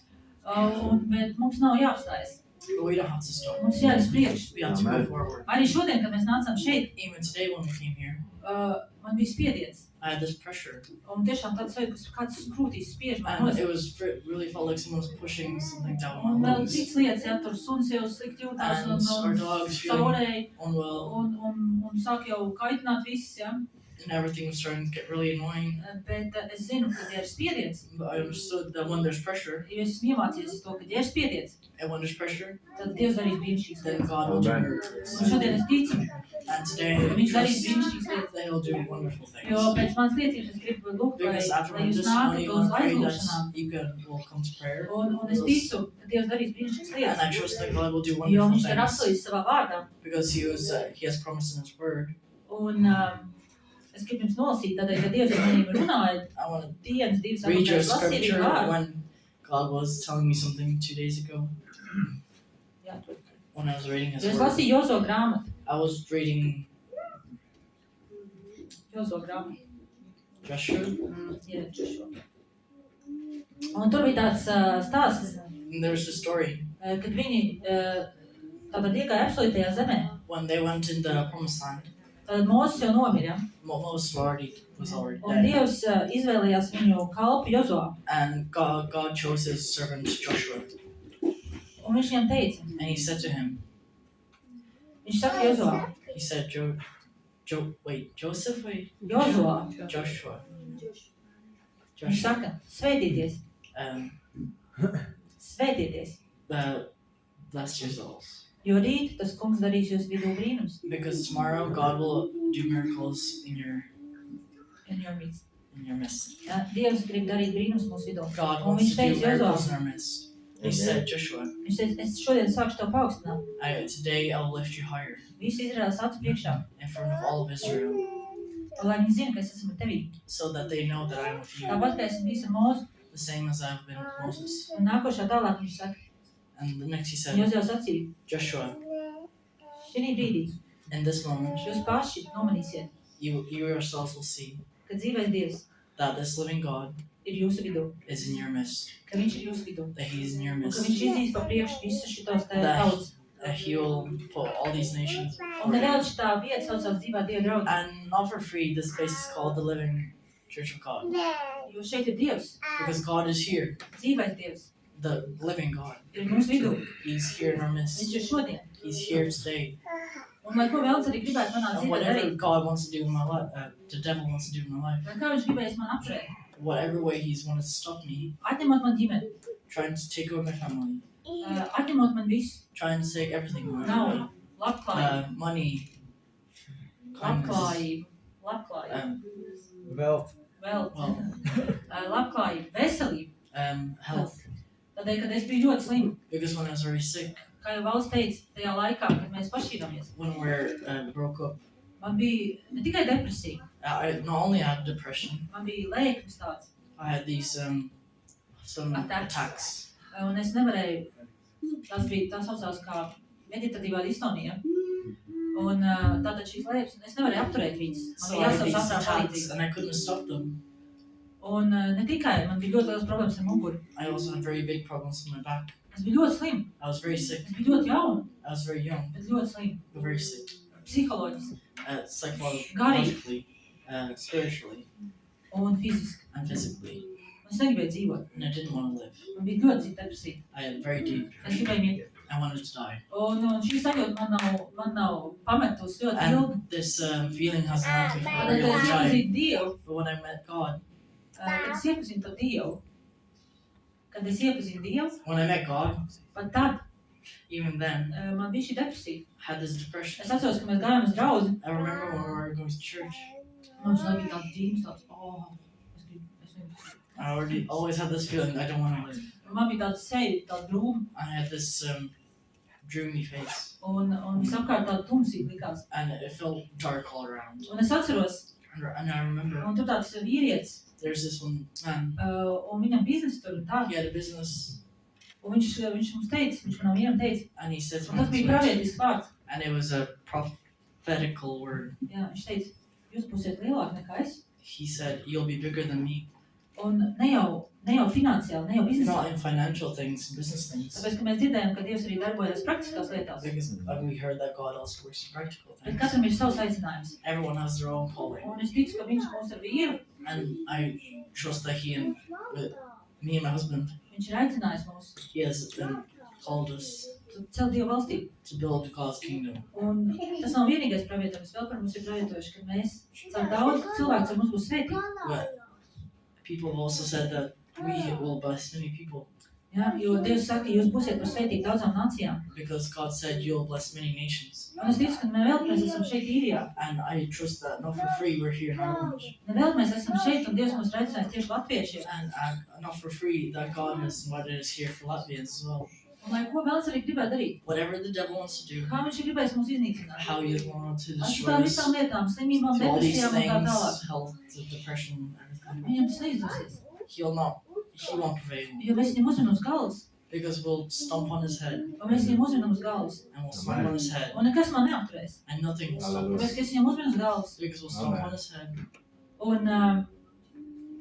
Bet mums nav jāapstājas. But we don't have to stop. Mums jāiet uz priekšu. We have to go forward. Arī šodien, kad mēs nācām šeit, Even today when we came here, man bija spiediens. I had this pressure. Un tiešām tāds sajūta, ka kāds krūtīs spiež man And nost. it was really felt like someone was pushing something down Un my vēl lungs. cits lietas, ja tur suns jau slikti jūtās And our dogs feeling caurēja unwell. un sāk jau kaitināt viss, ja. And everything was starting to get really annoying. Bet es zinu, ka ja ir spiediens, But I understood that when there's pressure, jo es esmu iemācījies to, ka ja ir spiediens, and when there's pressure, tad Dievs darīs brīnišķīgas then lietas. God will do Amen. miracles. Un šodien es ticu, And today, ka I viņš darīs trust brīnišķīgas lietas. that He'll do wonderful Jo things. pēc manas liecības es gribu lūgt, Because after lai my jūs testimony, nākat I uz want to pray aizlūgšanām. that you will come to prayer. Un es ticu, ka Dievs darīs brīnišķīgas And I lietas. trust that God will do Jo wonderful viņš ir things. apsolījis savā vārdā. Because He has promised in His Word. Un es gribu jums nolasīt, tādēļ, ka Dievs ar maniem runāja I want to dienas, divas read your atpakaļ lasīju scripture vārdu. when God was telling me something 2 days ago. Jā, tur. When I was reading His Jo es Word. lasīju Jozo grāmatu. I was reading Jozo grāmatu. Joshua. Jā, Joshua. Un tur bija tāds stāsts, And there's a story kad viņi tātad iegāja apsolītajā zemē. when they went in the promised land. Tad Mūzes jau nomira. Moses was already Un dead. Dievs izvēlējās viņu kalpu Jozo. And God chose His servant Joshua. Un viņš viņam teica, And He said to him, viņš saka Jozo, He said, Joseph, wait, Jozo. Joshua. Viņš saka, svētīties, Um, svētīties. bless your souls. Jo rīt tas kungs darīs jūs vidū brīnums. Because tomorrow God will do miracles in your midst. Dievs grib darīt brīnums mūsu vidū. God Un wants viņš to do teica Jozo, miracles in our midst. He said, Joshua, Viņš teica, es šodien sākšu tev paaugstināt. today I will lift you higher Visu Izraēlas acu priekšā. in front of all of Israel, Lai viņi zina, ka es esmu ar tevi. so that they know that I am with you, Tāpat, ka esmu bijis ar Mūzu. the same as I have been with Moses. Un nākošā tālāk viņš saka, And the next he said, Jūs jau sacīja, Joshua, šī brīdī in this moment, jūs paši nomanīsiet, you yourselves will see ka dzīvais Dievs that this living God ir jūsu vidū, is in your midst, ka viņš ir jūsu vidū. that he is in your Un ka midst, viņš izdīs pa priekšu visus šitos That- tautas. that he will put all these nations. Un nedaudz šitā vieta saucās Dzīvā Dieva draudze. And not for free, this place is called the Living Church of God, Jo šeit ir Dievs, because God is here, dzīvais Dievs, the living God. ir mūsu vidū. He's here in our Viņš midst. ir šodien. He's here today. Un lai ko vēlns arī gribētu manā And dzīvē whatever darīt, God wants to do in my life, the devil wants to do in my life, lai kā viņš gribējis man apturēt, whatever way he's wanted to stop me, atņemot man ģimeni, trying to take over my family, atņemot man visu, trying to take everything away, naudu, labklājību, money, kindness, labklājību, Wealth. vēl, well, labklājību, veselību. health. Tādēļ, kad es biju ļoti slims, Because when I was very sick, kā jau valsts teica, tajā laikā, kad mēs pašķīrāmies, when we broke up, man bija ne tikai depresija, I not only had depression, man bija lēkmes tāds, I had these some attacks. un es nevarēju, tā saucās kā meditatīvā distonija, un tātad šīs lēkmes, es nevarēju apturēt viņas, man So bija I had jāsauc these ātrā attacks palīdzība. and I couldn't stop them. Un ne tikai, man bija ļoti liels problēmas ar muguru, I also had very big problems with my back. es biju ļoti slim, I was very sick. es biju ļoti jauna, I was very young, bet ļoti slim, but very sick. psiholoģiski Psychologically, spiritually, un fiziski. and physically. Un es negribēju dzīvot, And I didn't want to live. man bija ļoti dziļa depresija, I had very deep es depression. gribēju mirt. I wanted to die. Un šī sajūta man nav pametus ļoti ilgi. And this feeling has left me for a Tad, very kad long es time. iepazinu Dievu, But when I met God, kad es iepazinu to Dievu, when I met God, pat tad even then, man bija šī depresija. I had this depression. Es atceros, ka mēs gājām uz draudzi, I remember when we were going to church, mums bija tāds dzīves, tāds, es negribu. I already always had this feeling I don't want to live. Man bija tāds seja, tāda drūma, I had this dreamy face, un visapkārt tāda tumsība likās. and it felt dark all around. Un es atceros, And I remember un tur tāds vīrietis, there's this one man. un viņam biznesa tur un tā, He had a business, un viņš mums teica, viņš manam vīram teica, and he said un tas something bija to me, pravietisks vārds. and it was a prophetical word. Jā, viņš teica, jūs būsiet lielāki nekā es, He said, "You'll be bigger than me." un ne jau finansiāli, ne jau biznesā. Not in financial things, business things. Tāpēc, ka mēs dzirdējām, ka Dievs arī darbojas praktiskās lietās. Because we heard that God also works in practical Bet things. katram ir savs aicinājums. Everyone has their own calling, Un es ticu, ka viņš mūs ar vīru, and I trust that He and me and my husband, viņš ir aicinājis mūs He has called us celt Dievu valstību. to build God's kingdom. Un tas nav vienīgais pravietojums. Vēl par mums ir pravietojuši, ka mēs caur daudz cilvēku ar mums būs svētīti. But people have also said that we will bless many people, Jā, jo Dievs saka, jūs būsiet par svētību daudzām nācijām. because God said you'll bless many nations. Un es ticu, ka mēs esam šeit īrijā. And I trust that not for free we're here in Ireland, Vēl mēs esam šeit, un Dievs mūs ir aicinājis tieši latviešiem. and not for free that God has invited us here for Latvians as well. Un lai ko vēlas arī gribētu darīt, Whatever the devil wants to do, kā viņš ir gribējis mūs iznīcināt. how he is wanting to Ar destroy šitām us, visām lietām, slimībām, to all these depresijām un tā tālāk. things, health, to depression, everything. Viņam tas neizdosies, He won't prevail, jo mēs viņam uzvinam uz galvas. because we'll stomp on his head, Un mēs viņam uzvinam uz galvas. and we'll stomp on his head, Un nekas man neapturēs. and nothing will stop Tāpēc, us, ka es viņam uzvinu uz galvas. because we'll stomp on his head.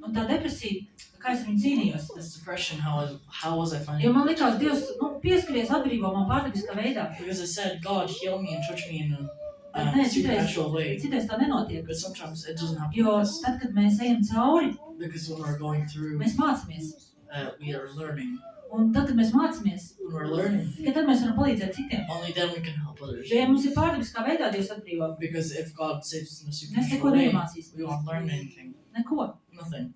Un tā depresija, kā es viņu cīnījos. This depression, how was I Jo finding? man likās, Dievs, pieskaries atbrīvo man pārdabiskā veidā. Because I said, God, heal me and touch me in a Bet nē, supernatural way. citreiz tā nenotiek. But sometimes it doesn't happen Jo like this. tad, kad mēs ejam cauri, Because when we're going through, mēs mācāmies. we are learning. Un tad, kad mēs mācāmies, When we're learning, tikai tad mēs varam palīdzēt citiem. only then we can help others. Jo ja mums ir pārdabiskā veidā Dievs atbrīvo, Because if God saves us in a mēs neko supernatural way, neiemācīsim. we won't learn anything. Neko. Nothing.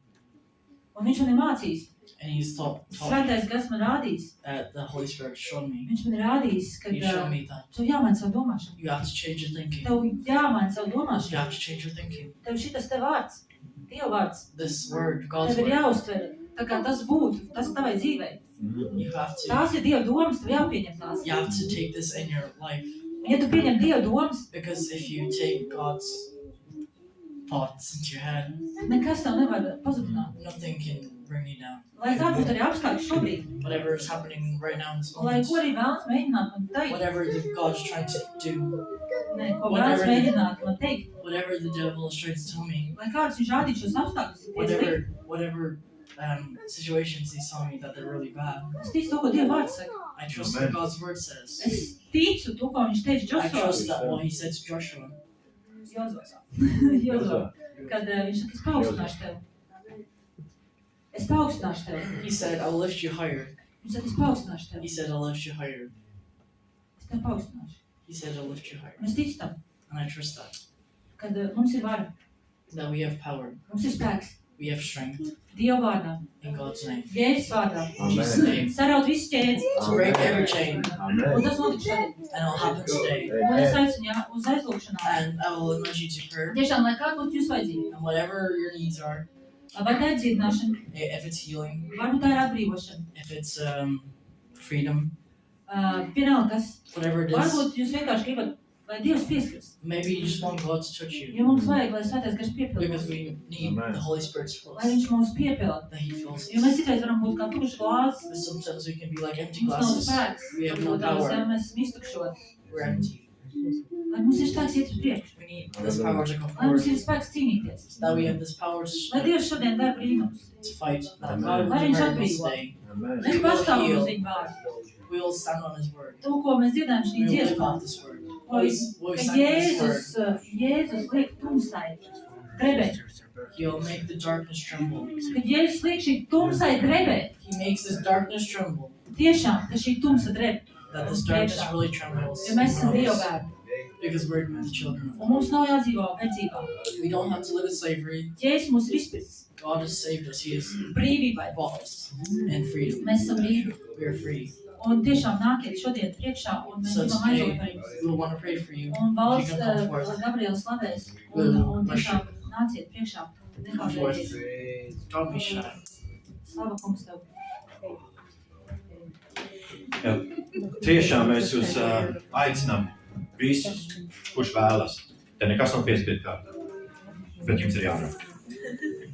Un viņš man ir mācījis. And He's taught me. Svētais gars man rādījis. The Holy Spirit showed me. Viņš man ir rādījis, ka He showed me that tev jāmaina savu domāšanu. you have to change your thinking. Tev jāmaina savu You domāšanu. have to change your thinking. Tev šitas te vārds, Dieva vārds, This word, God's tev ir word, jāuztver, tā kā tas būtu, tas tavai dzīvei. You have to. Tās ir Dieva domas, tev jāpieņem tās. You have to take this in your life. Un ja tu pieņem Dieva domas, Because if you take God's thoughts into your head, nekas tev nevar pazudināt. nothing can bring you down. Lai kā būtu arī apstākļi šobrīd, Whatever is happening right now in this lai moment, ko arī vēlas mēģināt man teikt, whatever God's trying to do, ko vēlas mēģināt man teikt, whatever the devil is trying to tell me, lai kāds viņš rādītu šos apstākļus, whatever situations he's telling me that they're really bad. es ticu to, ko Dieva vārds saka. I trust what God's word says. Es ticu to, ko viņš teica I trust that Joshua. what he said to Joshua. Jozo, kad viņš saka, es paaugstināšu tevi. Es paaugstināšu tevi. He said, I will lift you higher. Viņš saka, es paaugstināšu He tevi. said, I'll lift you higher. Es tevi paaugstināšu. He said, I'll lift you higher. Un es ticu tam, And I trust that. kad mums ir vara, That we have power. mums ir spēks. We have strength Dieva vārdā, in God's name. Jēzus vārdā, In Jesus' name. saraut visu ķēdi. To break every chain. Un tas notiks šodien. And it'll happen today. Un es aicinu uz aizlūgšanā. And I will invite you to prayer. Tiešām, lai kāda būtu jūsu vajadzība. And whatever your needs are, Vai tā ir dziedināšana, if it's healing, varbūt tā ir atbrīvošana. if it's freedom, Vienalga kas. whatever it is, Varbūt jūs vienkārši gribat, lai Dievs pieskaras. maybe you just want God to touch you. Jo mums vajag, lai Svētais Gars Because piepildu. we need the Holy Spirit to fill Lai us. viņš mūs piepilda. That He fills Jo mēs us. citreiz varam būt kā tukšs glāzes. But sometimes we can be like empty Mums nav glasses. spēks. We have no Varbūt tās power. mēs esam iztukšoti. We're empty. Lai mums ir spēks iet uz priekšu. We need this power to come Lai mums forward. ir spēks cīnīties. So that we have this power Lai Dievs šodien dara brīnums. to fight. That Amen. God will Lai do viņš miracles atbrīvo. today. Mēs pastāvam uz viņa vārdu. We will stand on His word. To, ko mēs dzirdējam šī We will live dziesmā. off this word. Ko What we ka stand on His word. Jēzus liek tumsai drebēt. He'll make the darkness tremble. Kad Jēzus liek šī tumsai drebēt, He makes this darkness tremble. tiešām, ka šī tumsa dreb. That this darkness really trembles. Jo mēs esam Dieva around us. bērni. Because we're the children of Un God. mums nav jādzīvo vecībā. We don't have to live in slavery. Jēzus mūs ir izpircis God has saved us. He has brīvībai. bought us and freedom. Mēs esam brīvi. We are free. Un tiešām nākiet šodien priekšā, un mēs So gribam aizlūgt today par jums. we will want to pray for you. Un valsts, You can come forth. lai Gabriels slavēs, We'll un tiešām worship. nāciet priekšā. Come forth. Nekāpēties. Don't be shy. Slava kungs tev. Tiešām mēs jūs aicinām visus, kurš vēlas. Te nekas nav piespiedu kārtā, bet jums ir jārunā.